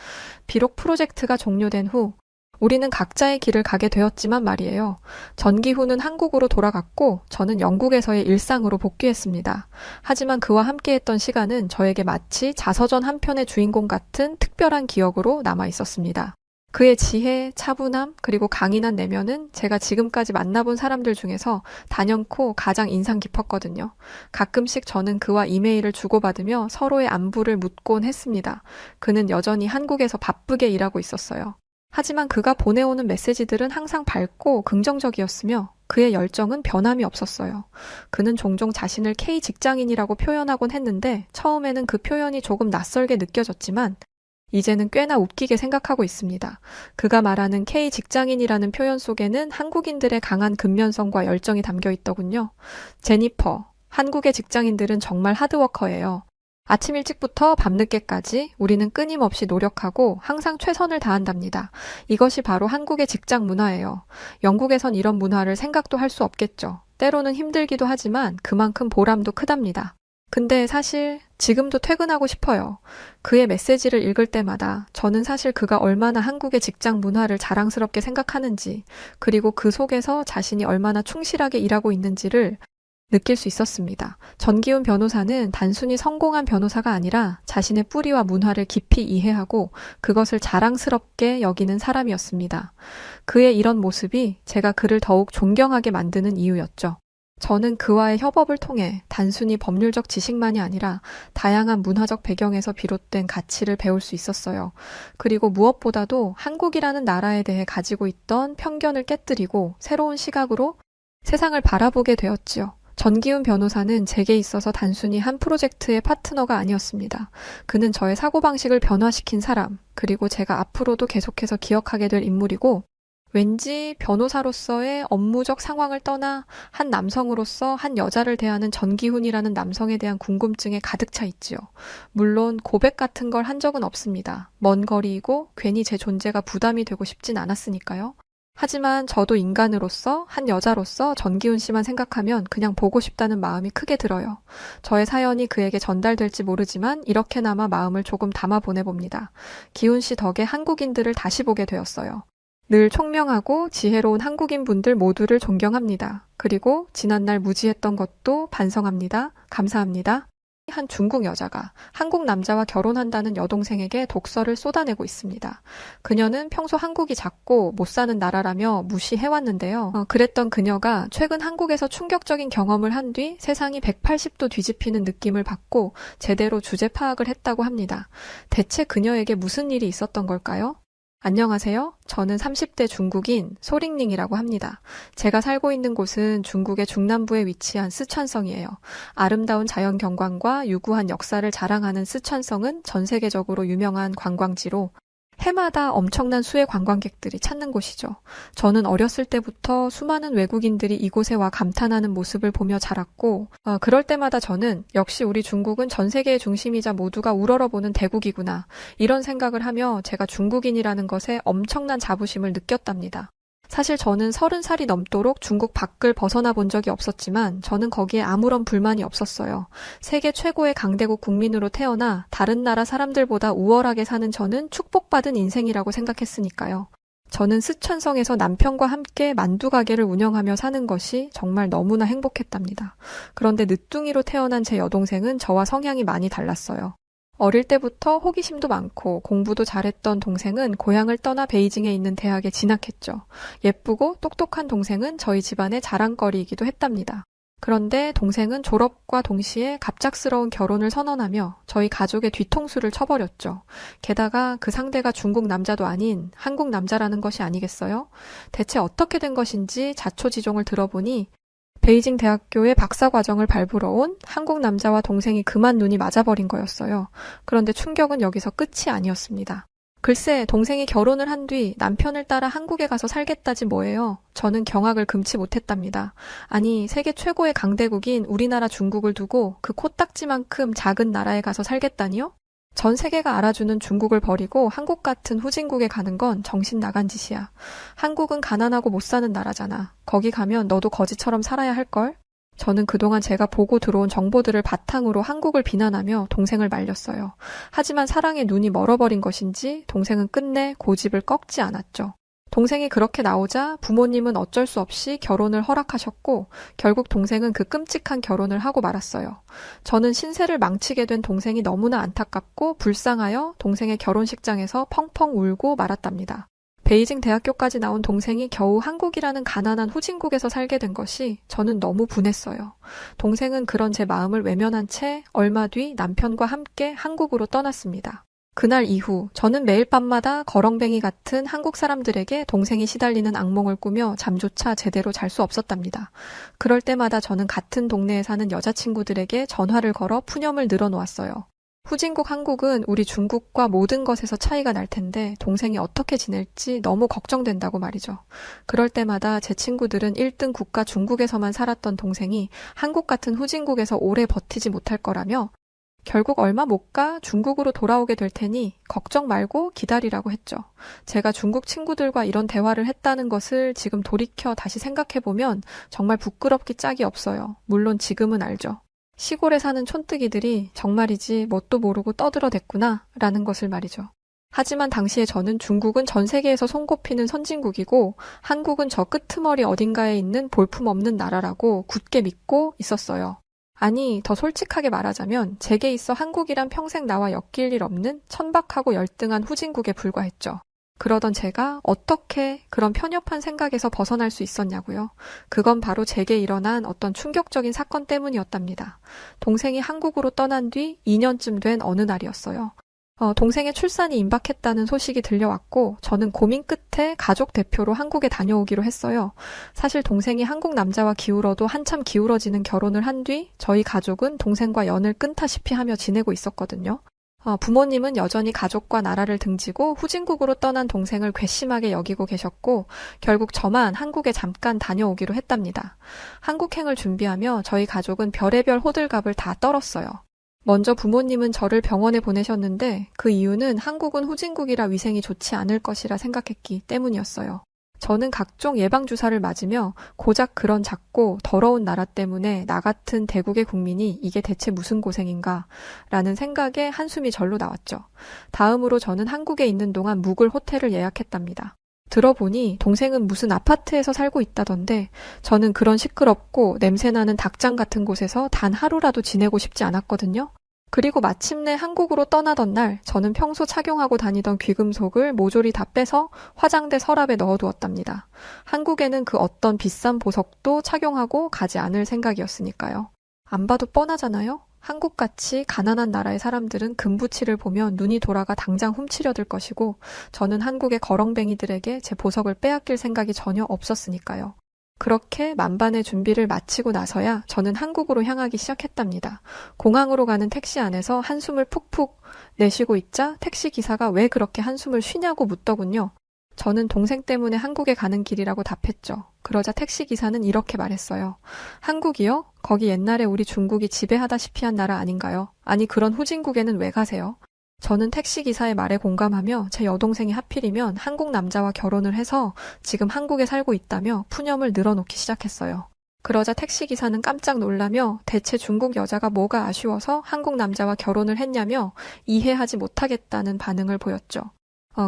비록 프로젝트가 종료된 후 우리는 각자의 길을 가게 되었지만 말이에요. 전기훈은 한국으로 돌아갔고 저는 영국에서의 일상으로 복귀했습니다. 하지만 그와 함께했던 시간은 저에게 마치 자서전 한 편의 주인공 같은 특별한 기억으로 남아 있었습니다. 그의 지혜, 차분함, 그리고 강인한 내면은 제가 지금까지 만나본 사람들 중에서 단연코 가장 인상 깊었거든요. 가끔씩 저는 그와 이메일을 주고받으며 서로의 안부를 묻곤 했습니다. 그는 여전히 한국에서 바쁘게 일하고 있었어요. 하지만 그가 보내오는 메시지들은 항상 밝고 긍정적이었으며 그의 열정은 변함이 없었어요. 그는 종종 자신을 K 직장인이라고 표현하곤 했는데 처음에는 그 표현이 조금 낯설게 느껴졌지만 이제는 꽤나 웃기게 생각하고 있습니다. 그가 말하는 K 직장인이라는 표현 속에는 한국인들의 강한 근면성과 열정이 담겨 있더군요. 제니퍼, 한국의 직장인들은 정말 하드워커예요. 아침 일찍부터 밤늦게까지 우리는 끊임없이 노력하고 항상 최선을 다한답니다. 이것이 바로 한국의 직장 문화예요. 영국에선 이런 문화를 생각도 할 수 없겠죠. 때로는 힘들기도 하지만 그만큼 보람도 크답니다. 근데 사실 지금도 퇴근하고 싶어요. 그의 메시지를 읽을 때마다 저는 사실 그가 얼마나 한국의 직장 문화를 자랑스럽게 생각하는지, 그리고 그 속에서 자신이 얼마나 충실하게 일하고 있는지를 느낄 수 있었습니다. 전기훈 변호사는 단순히 성공한 변호사가 아니라 자신의 뿌리와 문화를 깊이 이해하고 그것을 자랑스럽게 여기는 사람이었습니다. 그의 이런 모습이 제가 그를 더욱 존경하게 만드는 이유였죠. 저는 그와의 협업을 통해 단순히 법률적 지식만이 아니라 다양한 문화적 배경에서 비롯된 가치를 배울 수 있었어요. 그리고 무엇보다도 한국이라는 나라에 대해 가지고 있던 편견을 깨뜨리고 새로운 시각으로 세상을 바라보게 되었지요. 전기훈 변호사는 제게 있어서 단순히 한 프로젝트의 파트너가 아니었습니다. 그는 저의 사고방식을 변화시킨 사람, 그리고 제가 앞으로도 계속해서 기억하게 될 인물이고, 왠지 변호사로서의 업무적 상황을 떠나 한 남성으로서 한 여자를 대하는 전기훈이라는 남성에 대한 궁금증에 가득 차 있지요. 물론 고백 같은 걸 한 적은 없습니다. 먼 거리이고 괜히 제 존재가 부담이 되고 싶진 않았으니까요. 하지만 저도 인간으로서, 한 여자로서 전기훈 씨만 생각하면 그냥 보고 싶다는 마음이 크게 들어요. 저의 사연이 그에게 전달될지 모르지만 이렇게나마 마음을 조금 담아 보내봅니다. 기훈 씨 덕에 한국인들을 다시 보게 되었어요. 늘 총명하고 지혜로운 한국인 분들 모두를 존경합니다. 그리고 지난날 무지했던 것도 반성합니다. 감사합니다. 한 중국 여자가 한국 남자와 결혼한다는 여동생에게 독서를 쏟아내고 있습니다. 그녀는 평소 한국이 작고 못 사는 나라라며 무시해왔는데요. 그랬던 그녀가 최근 한국에서 충격적인 경험을 한 뒤 세상이 180도 뒤집히는 느낌을 받고 제대로 주제 파악을 했다고 합니다. 대체 그녀에게 무슨 일이 있었던 걸까요? 안녕하세요. 저는 30대 중국인 소링닝이라고 합니다. 제가 살고 있는 곳은 중국의 중남부에 위치한 쓰촨성이에요. 아름다운 자연 경관과 유구한 역사를 자랑하는 쓰촨성은 전 세계적으로 유명한 관광지로 해마다 엄청난 수의 관광객들이 찾는 곳이죠. 저는 어렸을 때부터 수많은 외국인들이 이곳에 와 감탄하는 모습을 보며 자랐고, 그럴 때마다 저는 역시 우리 중국은 전 세계의 중심이자 모두가 우러러보는 대국이구나, 이런 생각을 하며 제가 중국인이라는 것에 엄청난 자부심을 느꼈답니다. 사실 저는 30살이 넘도록 중국 밖을 벗어나 본 적이 없었지만 저는 거기에 아무런 불만이 없었어요. 세계 최고의 강대국 국민으로 태어나 다른 나라 사람들보다 우월하게 사는 저는 축복받은 인생이라고 생각했으니까요. 저는 쓰촨성에서 남편과 함께 만두 가게를 운영하며 사는 것이 정말 너무나 행복했답니다. 그런데 늦둥이로 태어난 제 여동생은 저와 성향이 많이 달랐어요. 어릴 때부터 호기심도 많고 공부도 잘했던 동생은 고향을 떠나 베이징에 있는 대학에 진학했죠. 예쁘고 똑똑한 동생은 저희 집안의 자랑거리이기도 했답니다. 그런데 동생은 졸업과 동시에 갑작스러운 결혼을 선언하며 저희 가족의 뒤통수를 쳐버렸죠. 게다가 그 상대가 중국 남자도 아닌 한국 남자라는 것이 아니겠어요? 대체 어떻게 된 것인지 자초지종을 들어보니 베이징 대학교의 박사과정을 밟으러 온 한국 남자와 동생이 그만 눈이 맞아버린 거였어요. 그런데 충격은 여기서 끝이 아니었습니다. 글쎄, 동생이 결혼을 한 뒤 남편을 따라 한국에 가서 살겠다지 뭐예요. 저는 경악을 금치 못했답니다. 아니, 세계 최고의 강대국인 우리나라 중국을 두고 그 코딱지만큼 작은 나라에 가서 살겠다니요? 전 세계가 알아주는 중국을 버리고 한국 같은 후진국에 가는 건 정신 나간 짓이야. 한국은 가난하고 못 사는 나라잖아. 거기 가면 너도 거지처럼 살아야 할걸? 저는 그동안 제가 보고 들어온 정보들을 바탕으로 한국을 비난하며 동생을 말렸어요. 하지만 사랑에 눈이 멀어버린 것인지 동생은 끝내 고집을 꺾지 않았죠. 동생이 그렇게 나오자 부모님은 어쩔 수 없이 결혼을 허락하셨고 결국 동생은 그 끔찍한 결혼을 하고 말았어요. 저는 신세를 망치게 된 동생이 너무나 안타깝고 불쌍하여 동생의 결혼식장에서 펑펑 울고 말았답니다. 베이징 대학교까지 나온 동생이 겨우 한국이라는 가난한 후진국에서 살게 된 것이 저는 너무 분했어요. 동생은 그런 제 마음을 외면한 채 얼마 뒤 남편과 함께 한국으로 떠났습니다. 그날 이후 저는 매일 밤마다 거렁뱅이 같은 한국 사람들에게 동생이 시달리는 악몽을 꾸며 잠조차 제대로 잘 수 없었답니다. 그럴 때마다 저는 같은 동네에 사는 여자친구들에게 전화를 걸어 푸념을 늘어놓았어요. 후진국 한국은 우리 중국과 모든 것에서 차이가 날 텐데 동생이 어떻게 지낼지 너무 걱정된다고 말이죠. 그럴 때마다 제 친구들은 1등 국가 중국에서만 살았던 동생이 한국 같은 후진국에서 오래 버티지 못할 거라며 결국 얼마 못 가 중국으로 돌아오게 될 테니 걱정 말고 기다리라고 했죠. 제가 중국 친구들과 이런 대화를 했다는 것을 지금 돌이켜 다시 생각해보면 정말 부끄럽기 짝이 없어요. 물론 지금은 알죠. 시골에 사는 촌뜨기들이 정말이지 뭣도 모르고 떠들어댔구나 라는 것을 말이죠. 하지만 당시에 저는 중국은 전 세계에서 손꼽히는 선진국이고 한국은 저 끄트머리 어딘가에 있는 볼품없는 나라라고 굳게 믿고 있었어요. 아니, 더 솔직하게 말하자면 제게 있어 한국이란 평생 나와 엮일 일 없는 천박하고 열등한 후진국에 불과했죠. 그러던 제가 어떻게 그런 편협한 생각에서 벗어날 수 있었냐고요. 그건 바로 제게 일어난 어떤 충격적인 사건 때문이었답니다. 동생이 한국으로 떠난 뒤 2년쯤 된 어느 날이었어요. 동생의 출산이 임박했다는 소식이 들려왔고 저는 고민 끝에 가족 대표로 한국에 다녀오기로 했어요. 사실 동생이 한국 남자와 기울어도 한참 기울어지는 결혼을 한 뒤 저희 가족은 동생과 연을 끊다시피 하며 지내고 있었거든요. 부모님은 여전히 가족과 나라를 등지고 후진국으로 떠난 동생을 괘씸하게 여기고 계셨고 결국 저만 한국에 잠깐 다녀오기로 했답니다. 한국행을 준비하며 저희 가족은 별의별 호들갑을 다 떨었어요. 먼저 부모님은 저를 병원에 보내셨는데 그 이유는 한국은 후진국이라 위생이 좋지 않을 것이라 생각했기 때문이었어요. 저는 각종 예방주사를 맞으며 고작 그런 작고 더러운 나라 때문에 나 같은 대국의 국민이 이게 대체 무슨 고생인가 라는 생각에 한숨이 절로 나왔죠. 다음으로 저는 한국에 있는 동안 묵을 호텔을 예약했답니다. 들어보니 동생은 무슨 아파트에서 살고 있다던데 저는 그런 시끄럽고 냄새나는 닭장 같은 곳에서 단 하루라도 지내고 싶지 않았거든요. 그리고 마침내 한국으로 떠나던 날 저는 평소 착용하고 다니던 귀금속을 모조리 다 빼서 화장대 서랍에 넣어두었답니다. 한국에는 그 어떤 비싼 보석도 착용하고 가지 않을 생각이었으니까요. 안 봐도 뻔하잖아요? 한국같이 가난한 나라의 사람들은 금부치를 보면 눈이 돌아가 당장 훔치려 들 것이고 저는 한국의 거렁뱅이들에게 제 보석을 빼앗길 생각이 전혀 없었으니까요. 그렇게 만반의 준비를 마치고 나서야 저는 한국으로 향하기 시작했답니다. 공항으로 가는 택시 안에서 한숨을 푹푹 내쉬고 있자 택시 기사가 왜 그렇게 한숨을 쉬냐고 묻더군요. 저는 동생 때문에 한국에 가는 길이라고 답했죠. 그러자 택시 기사는 이렇게 말했어요. 한국이요? 거기 옛날에 우리 중국이 지배하다시피 한 나라 아닌가요? 아니 그런 후진국에는 왜 가세요? 저는 택시기사의 말에 공감하며 제 여동생이 하필이면 한국 남자와 결혼을 해서 지금 한국에 살고 있다며 푸념을 늘어놓기 시작했어요. 그러자 택시기사는 깜짝 놀라며 대체 중국 여자가 뭐가 아쉬워서 한국 남자와 결혼을 했냐며 이해하지 못하겠다는 반응을 보였죠.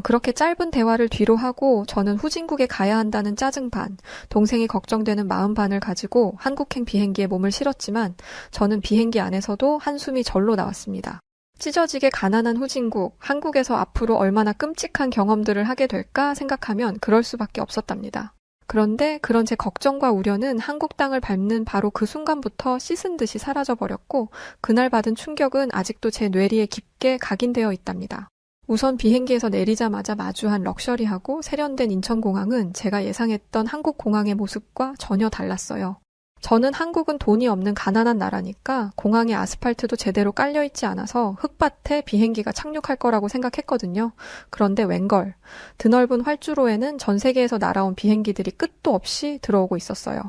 그렇게 짧은 대화를 뒤로 하고 저는 후진국에 가야 한다는 짜증 반, 동생이 걱정되는 마음 반을 가지고 한국행 비행기에 몸을 실었지만 저는 비행기 안에서도 한숨이 절로 나왔습니다. 찢어지게 가난한 후진국, 한국에서 앞으로 얼마나 끔찍한 경험들을 하게 될까 생각하면 그럴 수밖에 없었답니다. 그런데 그런 제 걱정과 우려는 한국 땅을 밟는 바로 그 순간부터 씻은 듯이 사라져버렸고 그날 받은 충격은 아직도 제 뇌리에 깊게 각인되어 있답니다. 우선 비행기에서 내리자마자 마주한 럭셔리하고 세련된 인천공항은 제가 예상했던 한국 공항의 모습과 전혀 달랐어요. 저는 한국은 돈이 없는 가난한 나라니까 공항에 아스팔트도 제대로 깔려있지 않아서 흙밭에 비행기가 착륙할 거라고 생각했거든요. 그런데 웬걸, 드넓은 활주로에는 전 세계에서 날아온 비행기들이 끝도 없이 들어오고 있었어요.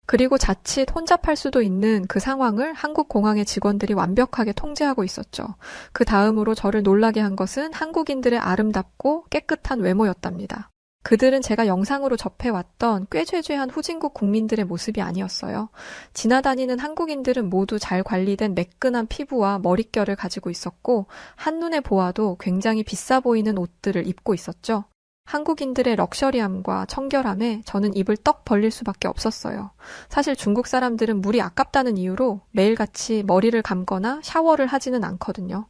그리고 자칫 혼잡할 수도 있는 그 상황을 한국 공항의 직원들이 완벽하게 통제하고 있었죠. 그 다음으로 저를 놀라게 한 것은 한국인들의 아름답고 깨끗한 외모였답니다. 그들은 제가 영상으로 접해왔던 꾀죄죄한 후진국 국민들의 모습이 아니었어요. 지나다니는 한국인들은 모두 잘 관리된 매끈한 피부와 머릿결을 가지고 있었고 한눈에 보아도 굉장히 비싸 보이는 옷들을 입고 있었죠. 한국인들의 럭셔리함과 청결함에 저는 입을 떡 벌릴 수밖에 없었어요. 사실 중국 사람들은 물이 아깝다는 이유로 매일같이 머리를 감거나 샤워를 하지는 않거든요.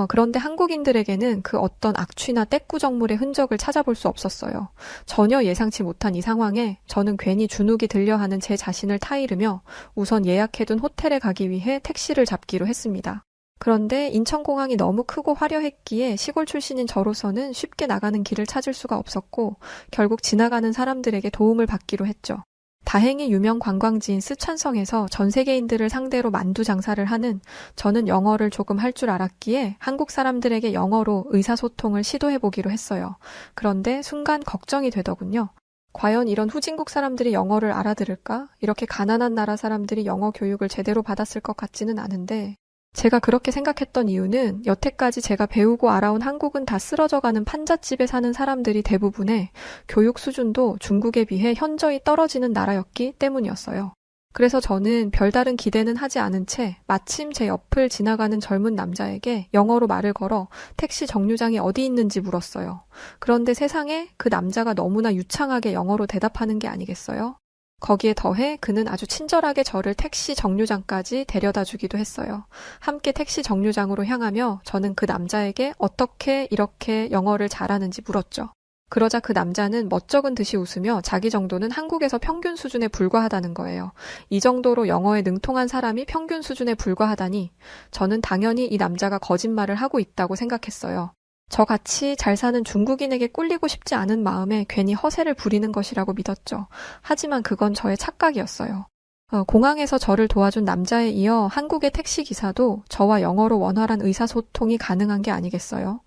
그런데 한국인들에게는 그 어떤 악취나 때꾸정물의 흔적을 찾아볼 수 없었어요. 전혀 예상치 못한 이 상황에 저는 괜히 주눅이 들려하는 제 자신을 타이르며 우선 예약해둔 호텔에 가기 위해 택시를 잡기로 했습니다. 그런데 인천공항이 너무 크고 화려했기에 시골 출신인 저로서는 쉽게 나가는 길을 찾을 수가 없었고 결국 지나가는 사람들에게 도움을 받기로 했죠. 다행히 유명 관광지인 쓰촨성에서 전 세계인들을 상대로 만두 장사를 하는 저는 영어를 조금 할 줄 알았기에 한국 사람들에게 영어로 의사소통을 시도해보기로 했어요. 그런데 순간 걱정이 되더군요. 과연 이런 후진국 사람들이 영어를 알아들을까? 이렇게 가난한 나라 사람들이 영어 교육을 제대로 받았을 것 같지는 않은데 제가 그렇게 생각했던 이유는 여태까지 제가 배우고 알아온 한국은 다 쓰러져가는 판잣집에 사는 사람들이 대부분의 교육 수준도 중국에 비해 현저히 떨어지는 나라였기 때문이었어요. 그래서 저는 별다른 기대는 하지 않은 채 마침 제 옆을 지나가는 젊은 남자에게 영어로 말을 걸어 택시 정류장이 어디 있는지 물었어요. 그런데 세상에 그 남자가 너무나 유창하게 영어로 대답하는 게 아니겠어요? 거기에 더해 그는 아주 친절하게 저를 택시 정류장까지 데려다 주기도 했어요. 함께 택시 정류장으로 향하며 저는 그 남자에게 어떻게 이렇게 영어를 잘하는지 물었죠. 그러자 그 남자는 멋쩍은 듯이 웃으며 자기 정도는 한국에서 평균 수준에 불과하다는 거예요. 이 정도로 영어에 능통한 사람이 평균 수준에 불과하다니 저는 당연히 이 남자가 거짓말을 하고 있다고 생각했어요. 저같이 잘 사는 중국인에게 꿀리고 싶지 않은 마음에 괜히 허세를 부리는 것이라고 믿었죠. 하지만 그건 저의 착각이었어요. 공항에서 저를 도와준 남자에 이어 한국의 택시기사도 저와 영어로 원활한 의사소통이 가능한 게 아니겠어요?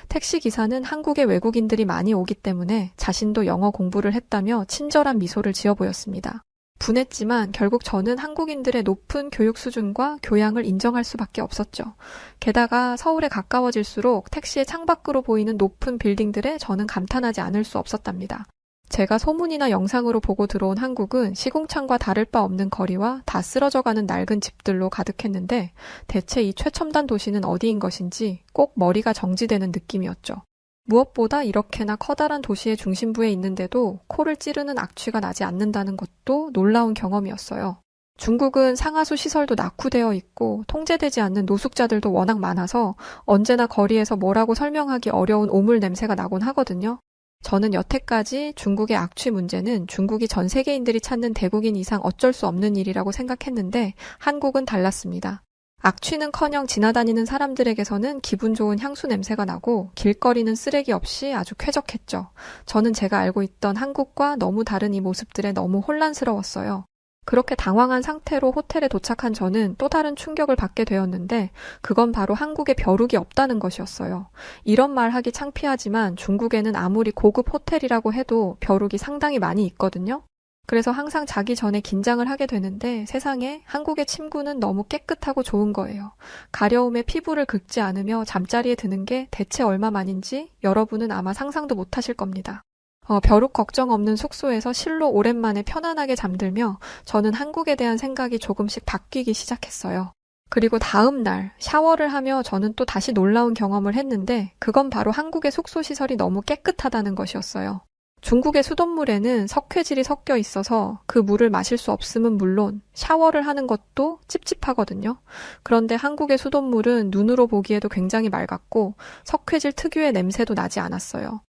택시기사는 한국에 외국인들이 많이 오기 때문에 자신도 영어 공부를 했다며 친절한 미소를 지어 보였습니다. 분했지만 결국 저는 한국인들의 높은 교육 수준과 교양을 인정할 수밖에 없었죠. 게다가 서울에 가까워질수록 택시의 창밖으로 보이는 높은 빌딩들에 저는 감탄하지 않을 수 없었답니다. 제가 소문이나 영상으로 보고 들어온 한국은 시궁창과 다를 바 없는 거리와 다 쓰러져가는 낡은 집들로 가득했는데 대체 이 최첨단 도시는 어디인 것인지 꼭 머리가 정지되는 느낌이었죠. 무엇보다 이렇게나 커다란 도시의 중심부에 있는데도 코를 찌르는 악취가 나지 않는다는 것도 놀라운 경험이었어요. 중국은 상하수 시설도 낙후되어 있고 통제되지 않는 노숙자들도 워낙 많아서 언제나 거리에서 뭐라고 설명하기 어려운 오물 냄새가 나곤 하거든요. 저는 여태까지 중국의 악취 문제는 중국이 전 세계인들이 찾는 대국인 이상 어쩔 수 없는 일이라고 생각했는데 한국은 달랐습니다. 악취는커녕 지나다니는 사람들에게서는 기분 좋은 향수 냄새가 나고 길거리는 쓰레기 없이 아주 쾌적했죠. 저는 제가 알고 있던 한국과 너무 다른 이 모습들에 너무 혼란스러웠어요. 그렇게 당황한 상태로 호텔에 도착한 저는 또 다른 충격을 받게 되었는데 그건 바로 한국에 벼룩이 없다는 것이었어요. 이런 말 하기 창피하지만 중국에는 아무리 고급 호텔이라고 해도 벼룩이 상당히 많이 있거든요. 그래서 항상 자기 전에 긴장을 하게 되는데 세상에 한국의 침구는 너무 깨끗하고 좋은 거예요. 가려움에 피부를 긁지 않으며 잠자리에 드는 게 대체 얼마만인지 여러분은 아마 상상도 못하실 겁니다. 벼룩 걱정 없는 숙소에서 실로 오랜만에 편안하게 잠들며 저는 한국에 대한 생각이 조금씩 바뀌기 시작했어요. 그리고 다음 날 샤워를 하며 저는 또 다시 놀라운 경험을 했는데 그건 바로 한국의 숙소 시설이 너무 깨끗하다는 것이었어요. 중국의 수돗물에는 석회질이 섞여 있어서 그 물을 마실 수 없음은 물론 샤워를 하는 것도 찝찝하거든요. 그런데 한국의 수돗물은 눈으로 보기에도 굉장히 맑았고 석회질 특유의 냄새도 나지 않았어요.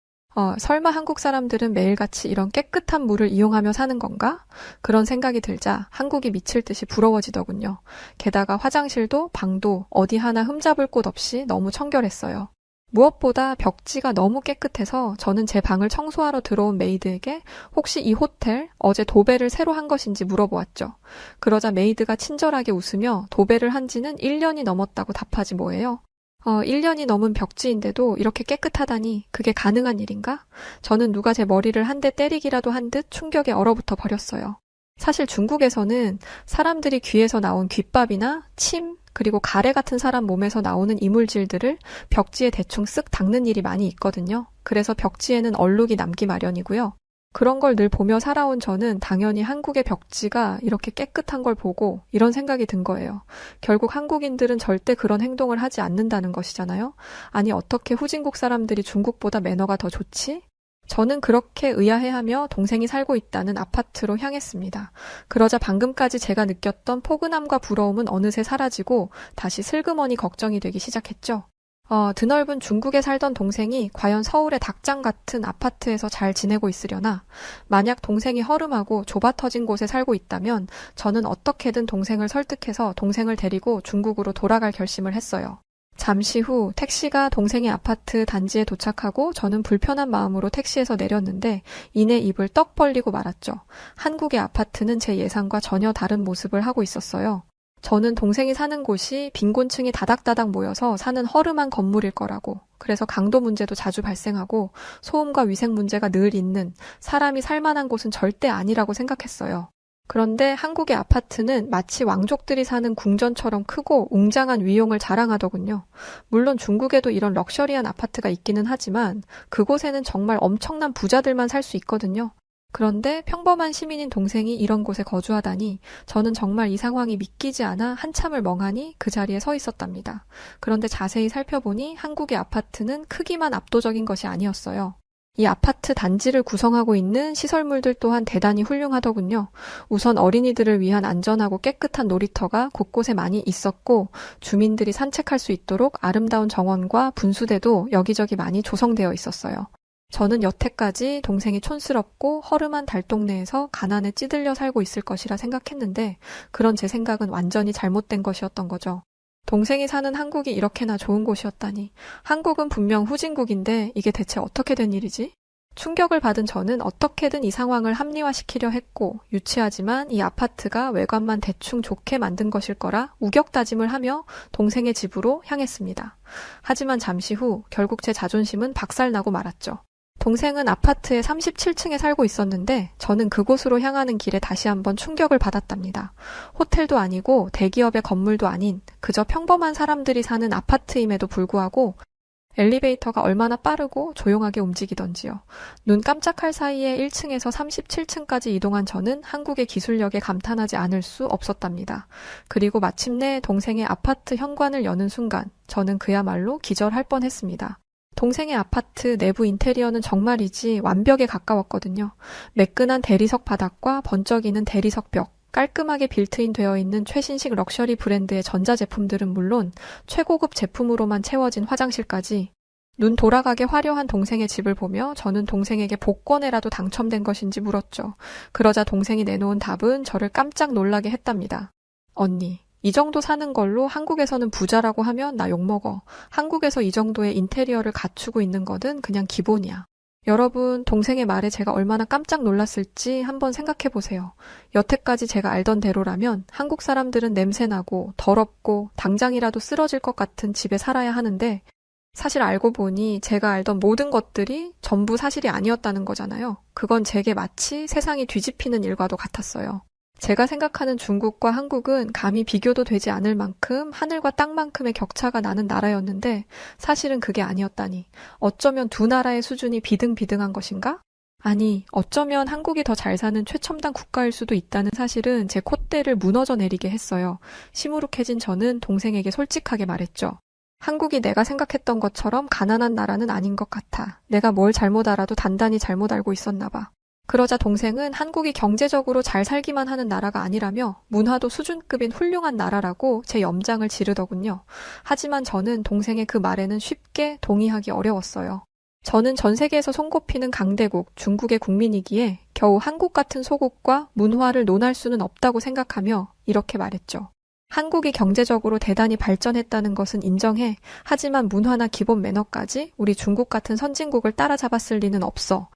설마 한국 사람들은 매일같이 이런 깨끗한 물을 이용하며 사는 건가? 그런 생각이 들자 한국이 미칠 듯이 부러워지더군요. 게다가 화장실도 방도 어디 하나 흠잡을 곳 없이 너무 청결했어요. 무엇보다 벽지가 너무 깨끗해서 저는 제 방을 청소하러 들어온 메이드에게 혹시 이 호텔 어제 도배를 새로 한 것인지 물어보았죠. 그러자 메이드가 친절하게 웃으며 도배를 한 지는 1년이 넘었다고 답하지 뭐예요. 1년이 넘은 벽지인데도 이렇게 깨끗하다니 그게 가능한 일인가? 저는 누가 제 머리를 한 대 때리기라도 한 듯 충격에 얼어붙어 버렸어요. 사실 중국에서는 사람들이 귀에서 나온 귓밥이나 침, 그리고 가래 같은 사람 몸에서 나오는 이물질들을 벽지에 대충 쓱 닦는 일이 많이 있거든요. 그래서 벽지에는 얼룩이 남기 마련이고요. 그런 걸 늘 보며 살아온 저는 당연히 한국의 벽지가 이렇게 깨끗한 걸 보고 이런 생각이 든 거예요. 결국 한국인들은 절대 그런 행동을 하지 않는다는 것이잖아요. 아니 어떻게 후진국 사람들이 중국보다 매너가 더 좋지? 저는 그렇게 의아해하며 동생이 살고 있다는 아파트로 향했습니다. 그러자 방금까지 제가 느꼈던 포근함과 부러움은 어느새 사라지고 다시 슬그머니 걱정이 되기 시작했죠. 드넓은 중국에 살던 동생이 과연 서울의 닭장 같은 아파트에서 잘 지내고 있으려나? 만약 동생이 허름하고 좁아터진 곳에 살고 있다면 저는 어떻게든 동생을 설득해서 동생을 데리고 중국으로 돌아갈 결심을 했어요. 잠시 후 택시가 동생의 아파트 단지에 도착하고 저는 불편한 마음으로 택시에서 내렸는데 이내 입을 떡 벌리고 말았죠. 한국의 아파트는 제 예상과 전혀 다른 모습을 하고 있었어요. 저는 동생이 사는 곳이 빈곤층이 다닥다닥 모여서 사는 허름한 건물일 거라고, 그래서 강도 문제도 자주 발생하고 소음과 위생 문제가 늘 있는, 사람이 살만한 곳은 절대 아니라고 생각했어요. 그런데 한국의 아파트는 마치 왕족들이 사는 궁전처럼 크고 웅장한 위용을 자랑하더군요. 물론 중국에도 이런 럭셔리한 아파트가 있기는 하지만 그곳에는 정말 엄청난 부자들만 살 수 있거든요. 그런데 평범한 시민인 동생이 이런 곳에 거주하다니 저는 정말 이 상황이 믿기지 않아 한참을 멍하니 그 자리에 서 있었답니다. 그런데 자세히 살펴보니 한국의 아파트는 크기만 압도적인 것이 아니었어요. 이 아파트 단지를 구성하고 있는 시설물들 또한 대단히 훌륭하더군요. 우선 어린이들을 위한 안전하고 깨끗한 놀이터가 곳곳에 많이 있었고 주민들이 산책할 수 있도록 아름다운 정원과 분수대도 여기저기 많이 조성되어 있었어요. 저는 여태까지 동생이 촌스럽고 허름한 달동네에서 가난에 찌들려 살고 있을 것이라 생각했는데 그런 제 생각은 완전히 잘못된 것이었던 거죠. 동생이 사는 한국이 이렇게나 좋은 곳이었다니. 한국은 분명 후진국인데 이게 대체 어떻게 된 일이지? 충격을 받은 저는 어떻게든 이 상황을 합리화시키려 했고 유치하지만 이 아파트가 외관만 대충 좋게 만든 것일 거라 우격다짐을 하며 동생의 집으로 향했습니다. 하지만 잠시 후 결국 제 자존심은 박살나고 말았죠. 동생은 아파트의 37층에 살고 있었는데 저는 그곳으로 향하는 길에 다시 한번 충격을 받았답니다. 호텔도 아니고 대기업의 건물도 아닌 그저 평범한 사람들이 사는 아파트임에도 불구하고 엘리베이터가 얼마나 빠르고 조용하게 움직이던지요. 눈 깜짝할 사이에 1층에서 37층까지 이동한 저는 한국의 기술력에 감탄하지 않을 수 없었답니다. 그리고 마침내 동생의 아파트 현관을 여는 순간 저는 그야말로 기절할 뻔했습니다. 동생의 아파트 내부 인테리어는 정말이지 완벽에 가까웠거든요. 매끈한 대리석 바닥과 번쩍이는 대리석 벽, 깔끔하게 빌트인 되어 있는 최신식 럭셔리 브랜드의 전자제품들은 물론 최고급 제품으로만 채워진 화장실까지 눈 돌아가게 화려한 동생의 집을 보며 저는 동생에게 복권에라도 당첨된 것인지 물었죠. 그러자 동생이 내놓은 답은 저를 깜짝 놀라게 했답니다. 언니, 이 정도 사는 걸로 한국에서는 부자라고 하면 나 욕먹어. 한국에서 이 정도의 인테리어를 갖추고 있는 거는 그냥 기본이야. 여러분, 동생의 말에 제가 얼마나 깜짝 놀랐을지 한번 생각해 보세요. 여태까지 제가 알던 대로라면 한국 사람들은 냄새나고 더럽고 당장이라도 쓰러질 것 같은 집에 살아야 하는데 사실 알고 보니 제가 알던 모든 것들이 전부 사실이 아니었다는 거잖아요. 그건 제게 마치 세상이 뒤집히는 일과도 같았어요. 제가 생각하는 중국과 한국은 감히 비교도 되지 않을 만큼 하늘과 땅만큼의 격차가 나는 나라였는데 사실은 그게 아니었다니. 어쩌면 두 나라의 수준이 비등비등한 것인가? 아니, 어쩌면 한국이 더 잘 사는 최첨단 국가일 수도 있다는 사실은 제 콧대를 무너져 내리게 했어요. 시무룩해진 저는 동생에게 솔직하게 말했죠. 한국이 내가 생각했던 것처럼 가난한 나라는 아닌 것 같아. 내가 뭘 잘못 알아도 단단히 잘못 알고 있었나 봐. 그러자 동생은 한국이 경제적으로 잘 살기만 하는 나라가 아니라며 문화도 수준급인 훌륭한 나라라고 제 염장을 지르더군요. 하지만 저는 동생의 그 말에는 쉽게 동의하기 어려웠어요. 저는 전 세계에서 손꼽히는 강대국 중국의 국민이기에 겨우 한국 같은 소국과 문화를 논할 수는 없다고 생각하며 이렇게 말했죠. 한국이 경제적으로 대단히 발전했다는 것은 인정해. 하지만 문화나 기본 매너까지 우리 중국 같은 선진국을 따라잡았을 리는 없어.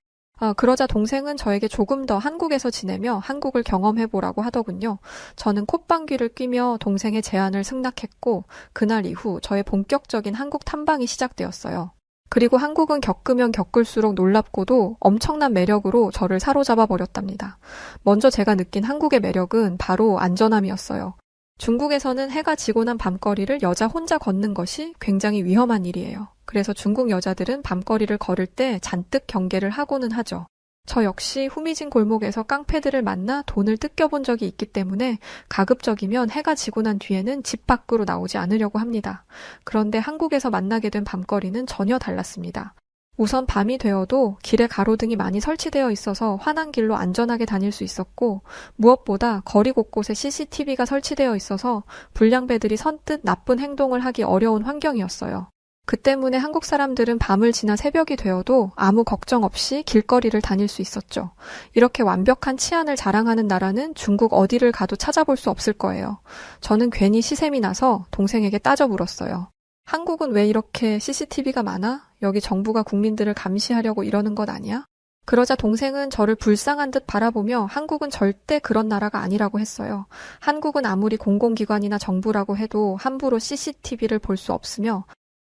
그러자 동생은 저에게 조금 더 한국에서 지내며 한국을 경험해보라고 하더군요. 저는 콧방귀를 뀌며 동생의 제안을 승낙했고 그날 이후 저의 본격적인 한국 탐방이 시작되었어요. 그리고 한국은 겪으면 겪을수록 놀랍고도 엄청난 매력으로 저를 사로잡아 버렸답니다. 먼저 제가 느낀 한국의 매력은 바로 안전함이었어요. 중국에서는 해가 지고 난 밤거리를 여자 혼자 걷는 것이 굉장히 위험한 일이에요. 그래서 중국 여자들은 밤거리를 걸을 때 잔뜩 경계를 하고는 하죠. 저 역시 후미진 골목에서 깡패들을 만나 돈을 뜯겨본 적이 있기 때문에 가급적이면 해가 지고 난 뒤에는 집 밖으로 나오지 않으려고 합니다. 그런데 한국에서 만나게 된 밤거리는 전혀 달랐습니다. 우선 밤이 되어도 길에 가로등이 많이 설치되어 있어서 환한 길로 안전하게 다닐 수 있었고 무엇보다 거리 곳곳에 CCTV가 설치되어 있어서 불량배들이 선뜻 나쁜 행동을 하기 어려운 환경이었어요. 그 때문에 한국 사람들은 밤을 지나 새벽이 되어도 아무 걱정 없이 길거리를 다닐 수 있었죠. 이렇게 완벽한 치안을 자랑하는 나라는 중국 어디를 가도 찾아볼 수 없을 거예요. 저는 괜히 시샘이 나서 동생에게 따져 물었어요. 한국은 왜 이렇게 CCTV가 많아? 여기 정부가 국민들을 감시하려고 이러는 것 아니야? 그러자 동생은 저를 불쌍한 듯 바라보며 한국은 절대 그런 나라가 아니라고 했어요. 한국은 아무리 공공기관이나 정부라고 해도 함부로 CCTV를 볼 수 없으며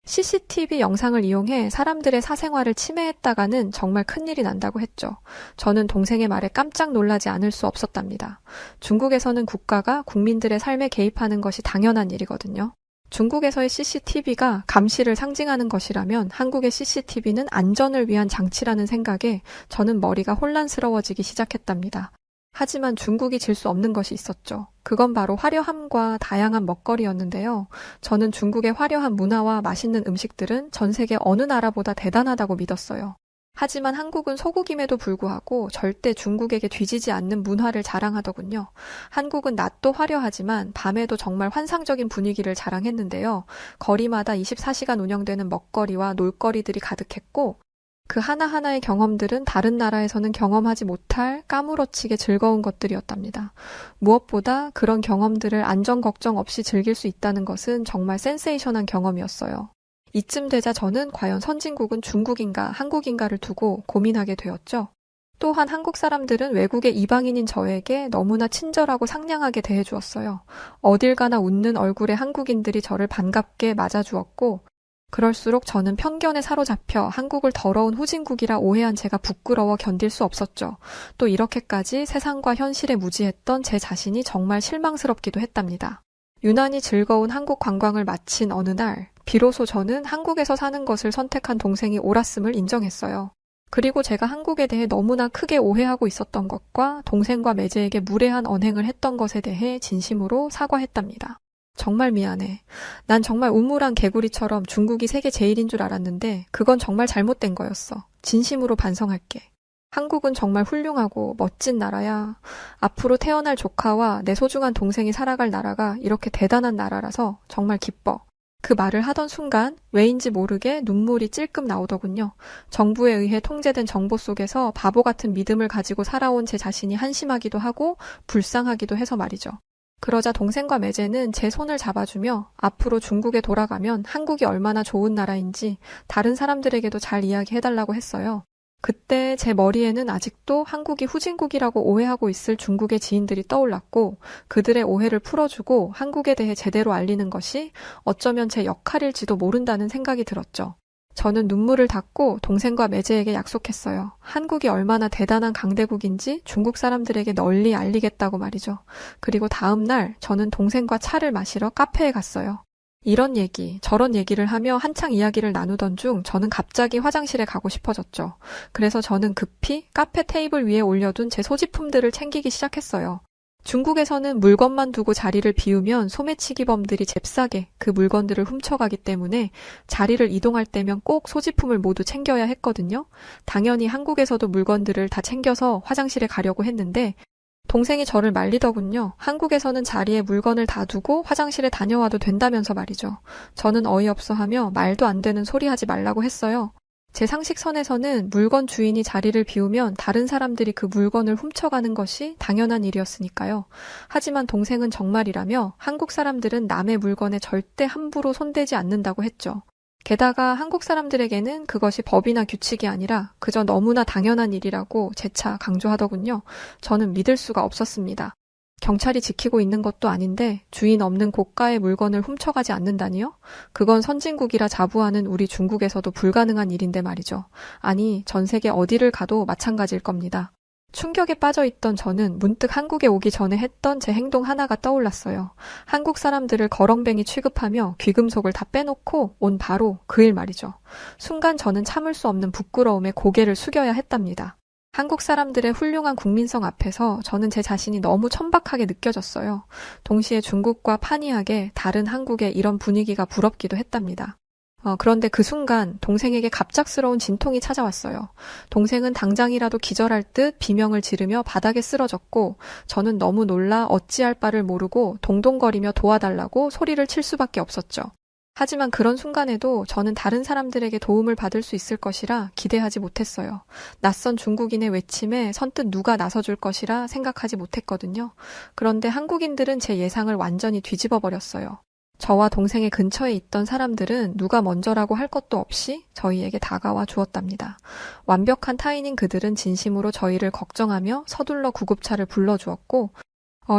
CCTV 영상을 이용해 사람들의 사생활을 침해했다가는 정말 큰일이 난다고 했죠. 저는 동생의 말에 깜짝 놀라지 않을 수 없었답니다. 중국에서는 국가가 국민들의 삶에 개입하는 것이 당연한 일이거든요. 중국에서의 CCTV가 감시를 상징하는 것이라면 한국의 CCTV는 안전을 위한 장치라는 생각에 저는 머리가 혼란스러워지기 시작했답니다. 하지만 중국이 질 수 없는 것이 있었죠. 그건 바로 화려함과 다양한 먹거리였는데요. 저는 중국의 화려한 문화와 맛있는 음식들은 전 세계 어느 나라보다 대단하다고 믿었어요. 하지만 한국은 소국임에도 불구하고 절대 중국에게 뒤지지 않는 문화를 자랑하더군요. 한국은 낮도 화려하지만 밤에도 정말 환상적인 분위기를 자랑했는데요. 거리마다 24시간 운영되는 먹거리와 놀거리들이 가득했고 그 하나하나의 경험들은 다른 나라에서는 경험하지 못할 까무러치게 즐거운 것들이었답니다. 무엇보다 그런 경험들을 안전 걱정 없이 즐길 수 있다는 것은 정말 센세이션한 경험이었어요. 이쯤 되자 저는 과연 선진국은 중국인가 한국인가를 두고 고민하게 되었죠. 또한 한국 사람들은 외국의 이방인인 저에게 너무나 친절하고 상냥하게 대해주었어요. 어딜 가나 웃는 얼굴의 한국인들이 저를 반갑게 맞아주었고 그럴수록 저는 편견에 사로잡혀 한국을 더러운 후진국이라 오해한 제가 부끄러워 견딜 수 없었죠. 또 이렇게까지 세상과 현실에 무지했던 제 자신이 정말 실망스럽기도 했답니다. 유난히 즐거운 한국 관광을 마친 어느 날, 비로소 저는 한국에서 사는 것을 선택한 동생이 옳았음을 인정했어요. 그리고 제가 한국에 대해 너무나 크게 오해하고 있었던 것과 동생과 매제에게 무례한 언행을 했던 것에 대해 진심으로 사과했답니다. 정말 미안해. 난 정말 우물한 개구리처럼 중국이 세계 제일인 줄 알았는데 그건 정말 잘못된 거였어. 진심으로 반성할게. 한국은 정말 훌륭하고 멋진 나라야. 앞으로 태어날 조카와 내 소중한 동생이 살아갈 나라가 이렇게 대단한 나라라서 정말 기뻐. 그 말을 하던 순간 왜인지 모르게 눈물이 찔끔 나오더군요. 정부에 의해 통제된 정보 속에서 바보 같은 믿음을 가지고 살아온 제 자신이 한심하기도 하고 불쌍하기도 해서 말이죠. 그러자 동생과 매제는 제 손을 잡아주며 앞으로 중국에 돌아가면 한국이 얼마나 좋은 나라인지 다른 사람들에게도 잘 이야기해달라고 했어요. 그때 제 머리에는 아직도 한국이 후진국이라고 오해하고 있을 중국의 지인들이 떠올랐고 그들의 오해를 풀어주고 한국에 대해 제대로 알리는 것이 어쩌면 제 역할일지도 모른다는 생각이 들었죠. 저는 눈물을 닦고 동생과 매제에게 약속했어요. 한국이 얼마나 대단한 강대국인지 중국 사람들에게 널리 알리겠다고 말이죠. 그리고 다음 날 저는 동생과 차를 마시러 카페에 갔어요. 이런 얘기, 저런 얘기를 하며 한창 이야기를 나누던 중 저는 갑자기 화장실에 가고 싶어졌죠. 그래서 저는 급히 카페 테이블 위에 올려둔 제 소지품들을 챙기기 시작했어요. 중국에서는 물건만 두고 자리를 비우면 소매치기범들이 잽싸게 그 물건들을 훔쳐가기 때문에 자리를 이동할 때면 꼭 소지품을 모두 챙겨야 했거든요. 당연히 한국에서도 물건들을 다 챙겨서 화장실에 가려고 했는데 동생이 저를 말리더군요. 한국에서는 자리에 물건을 다 두고 화장실에 다녀와도 된다면서 말이죠. 저는 어이없어 하며 말도 안 되는 소리 하지 말라고 했어요. 제 상식선에서는 물건 주인이 자리를 비우면 다른 사람들이 그 물건을 훔쳐가는 것이 당연한 일이었으니까요. 하지만 동생은 정말이라며 한국 사람들은 남의 물건에 절대 함부로 손대지 않는다고 했죠. 게다가 한국 사람들에게는 그것이 법이나 규칙이 아니라 그저 너무나 당연한 일이라고 재차 강조하더군요. 저는 믿을 수가 없었습니다. 경찰이 지키고 있는 것도 아닌데 주인 없는 고가의 물건을 훔쳐가지 않는다니요? 그건 선진국이라 자부하는 우리 중국에서도 불가능한 일인데 말이죠. 아니, 전 세계 어디를 가도 마찬가지일 겁니다. 충격에 빠져있던 저는 문득 한국에 오기 전에 했던 제 행동 하나가 떠올랐어요. 한국 사람들을 거렁뱅이 취급하며 귀금속을 다 빼놓고 온 바로 그 일 말이죠. 순간 저는 참을 수 없는 부끄러움에 고개를 숙여야 했답니다. 한국 사람들의 훌륭한 국민성 앞에서 저는 제 자신이 너무 천박하게 느껴졌어요. 동시에 중국과 판이하게 다른 한국의 이런 분위기가 부럽기도 했답니다. 그런데 그 순간 동생에게 갑작스러운 진통이 찾아왔어요. 동생은 당장이라도 기절할 듯 비명을 지르며 바닥에 쓰러졌고 저는 너무 놀라 어찌할 바를 모르고 동동거리며 도와달라고 소리를 칠 수밖에 없었죠. 하지만 그런 순간에도 저는 다른 사람들에게 도움을 받을 수 있을 것이라 기대하지 못했어요. 낯선 중국인의 외침에 선뜻 누가 나서줄 것이라 생각하지 못했거든요. 그런데 한국인들은 제 예상을 완전히 뒤집어 버렸어요. 저와 동생의 근처에 있던 사람들은 누가 먼저라고 할 것도 없이 저희에게 다가와 주었답니다. 완벽한 타인인 그들은 진심으로 저희를 걱정하며 서둘러 구급차를 불러주었고,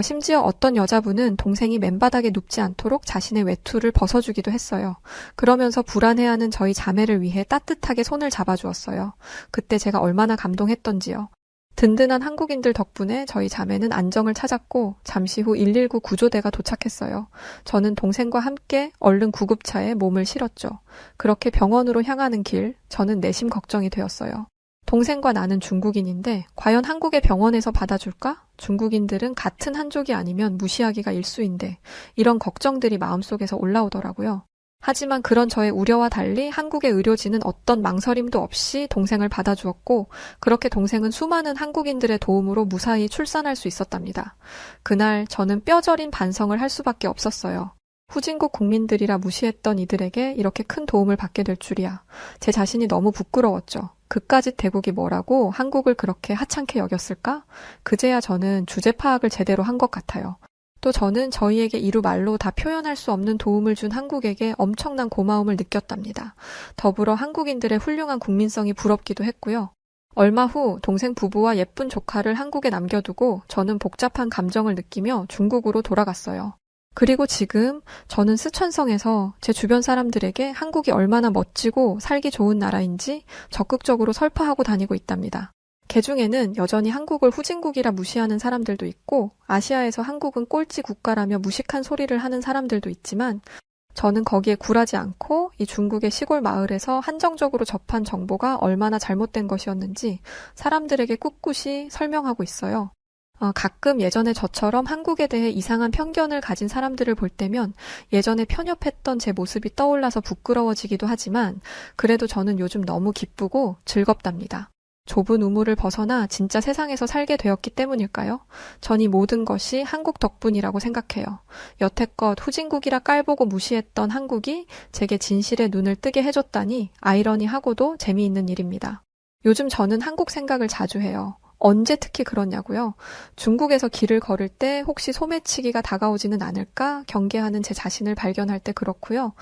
심지어 어떤 여자분은 동생이 맨바닥에 눕지 않도록 자신의 외투를 벗어주기도 했어요. 그러면서 불안해하는 저희 자매를 위해 따뜻하게 손을 잡아주었어요. 그때 제가 얼마나 감동했던지요. 든든한 한국인들 덕분에 저희 자매는 안정을 찾았고 잠시 후 119 구조대가 도착했어요. 저는 동생과 함께 얼른 구급차에 몸을 실었죠. 그렇게 병원으로 향하는 길, 저는 내심 걱정이 되었어요. 동생과 나는 중국인인데 과연 한국의 병원에서 받아줄까? 중국인들은 같은 한족이 아니면 무시하기가 일쑤인데 이런 걱정들이 마음속에서 올라오더라고요. 하지만 그런 저의 우려와 달리 한국의 의료진은 어떤 망설임도 없이 동생을 받아주었고 그렇게 동생은 수많은 한국인들의 도움으로 무사히 출산할 수 있었답니다. 그날 저는 뼈저린 반성을 할 수밖에 없었어요. 후진국 국민들이라 무시했던 이들에게 이렇게 큰 도움을 받게 될 줄이야. 제 자신이 너무 부끄러웠죠. 그까짓 대국이 뭐라고 한국을 그렇게 하찮게 여겼을까? 그제야 저는 주제 파악을 제대로 한 것 같아요. 또 저는 저희에게 이루 말로 다 표현할 수 없는 도움을 준 한국에게 엄청난 고마움을 느꼈답니다. 더불어 한국인들의 훌륭한 국민성이 부럽기도 했고요. 얼마 후 동생 부부와 예쁜 조카를 한국에 남겨두고 저는 복잡한 감정을 느끼며 중국으로 돌아갔어요. 그리고 지금 저는 스촨성에서 제 주변 사람들에게 한국이 얼마나 멋지고 살기 좋은 나라인지 적극적으로 설파하고 다니고 있답니다. 개중에는 여전히 한국을 후진국이라 무시하는 사람들도 있고 아시아에서 한국은 꼴찌 국가라며 무식한 소리를 하는 사람들도 있지만 저는 거기에 굴하지 않고 이 중국의 시골 마을에서 한정적으로 접한 정보가 얼마나 잘못된 것이었는지 사람들에게 꿋꿋이 설명하고 있어요. 가끔 예전에 저처럼 한국에 대해 이상한 편견을 가진 사람들을 볼 때면 예전에 편협했던 제 모습이 떠올라서 부끄러워지기도 하지만 그래도 저는 요즘 너무 기쁘고 즐겁답니다. 좁은 우물을 벗어나 진짜 세상에서 살게 되었기 때문일까요? 전 이 모든 것이 한국 덕분이라고 생각해요. 여태껏 후진국이라 깔보고 무시했던 한국이 제게 진실의 눈을 뜨게 해줬다니 아이러니하고도 재미있는 일입니다. 요즘 저는 한국 생각을 자주 해요. 언제 특히 그러냐고요? 중국에서 길을 걸을 때 혹시 소매치기가 다가오지는 않을까 경계하는 제 자신을 발견할 때 그렇고요.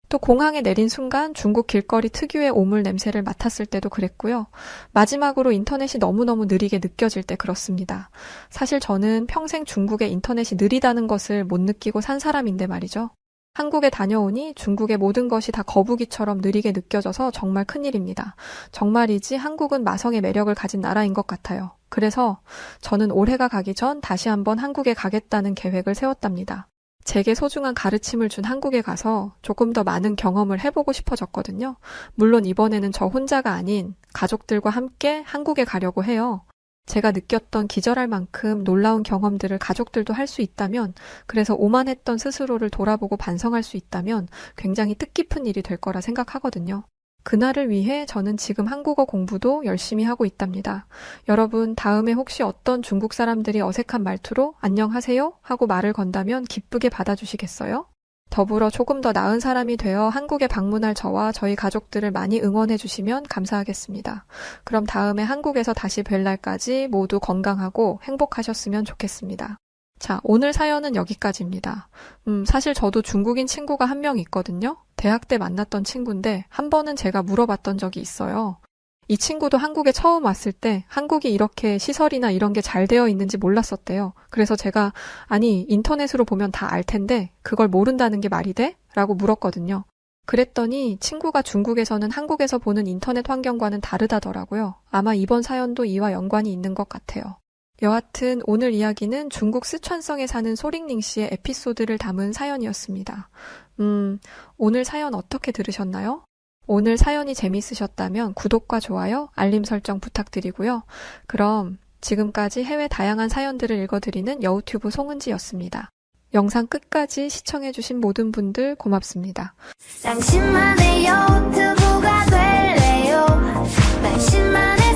또 공항에 내린 순간 중국 길거리 특유의 오물 냄새를 맡았을 때도 그랬고요. 마지막으로 인터넷이 너무너무 느리게 느껴질 때 그렇습니다. 사실 저는 평생 중국의 인터넷이 느리다는 것을 못 느끼고 산 사람인데 말이죠. 한국에 다녀오니 중국의 모든 것이 다 거북이처럼 느리게 느껴져서 정말 큰일입니다. 정말이지 한국은 마성의 매력을 가진 나라인 것 같아요. 그래서 저는 올해가 가기 전 다시 한번 한국에 가겠다는 계획을 세웠답니다. 제게 소중한 가르침을 준 한국에 가서 조금 더 많은 경험을 해보고 싶어졌거든요. 물론 이번에는 저 혼자가 아닌 가족들과 함께 한국에 가려고 해요. 제가 느꼈던 기절할 만큼 놀라운 경험들을 가족들도 할 수 있다면, 그래서 오만했던 스스로를 돌아보고 반성할 수 있다면 굉장히 뜻깊은 일이 될 거라 생각하거든요. 그날을 위해 저는 지금 한국어 공부도 열심히 하고 있답니다. 여러분, 다음에 혹시 어떤 중국 사람들이 어색한 말투로 안녕하세요 하고 말을 건다면 기쁘게 받아주시겠어요? 더불어 조금 더 나은 사람이 되어 한국에 방문할 저와 저희 가족들을 많이 응원해 주시면 감사하겠습니다. 그럼 다음에 한국에서 다시 뵐 날까지 모두 건강하고 행복하셨으면 좋겠습니다. 자, 오늘 사연은 여기까지입니다. 사실 저도 중국인 친구가 한 명 있거든요. 대학 때 만났던 친구인데 한 번은 제가 물어봤던 적이 있어요. 이 친구도 한국에 처음 왔을 때 한국이 이렇게 시설이나 이런 게 잘 되어 있는지 몰랐었대요. 그래서 제가 아니 인터넷으로 보면 다 알 텐데 그걸 모른다는 게 말이 돼? 라고 물었거든요. 그랬더니 친구가 중국에서는 한국에서 보는 인터넷 환경과는 다르다더라고요. 아마 이번 사연도 이와 연관이 있는 것 같아요. 여하튼 오늘 이야기는 중국 스촨성에 사는 소링닝 씨의 에피소드를 담은 사연이었습니다. 오늘 사연 어떻게 들으셨나요? 오늘 사연이 재미있으셨다면 구독과 좋아요, 알림 설정 부탁드리고요. 그럼 지금까지 해외 다양한 사연들을 읽어드리는 여우튜브 송은지였습니다. 영상 끝까지 시청해주신 모든 분들 고맙습니다. 당신만의 유튜브가 될래요. 당신만의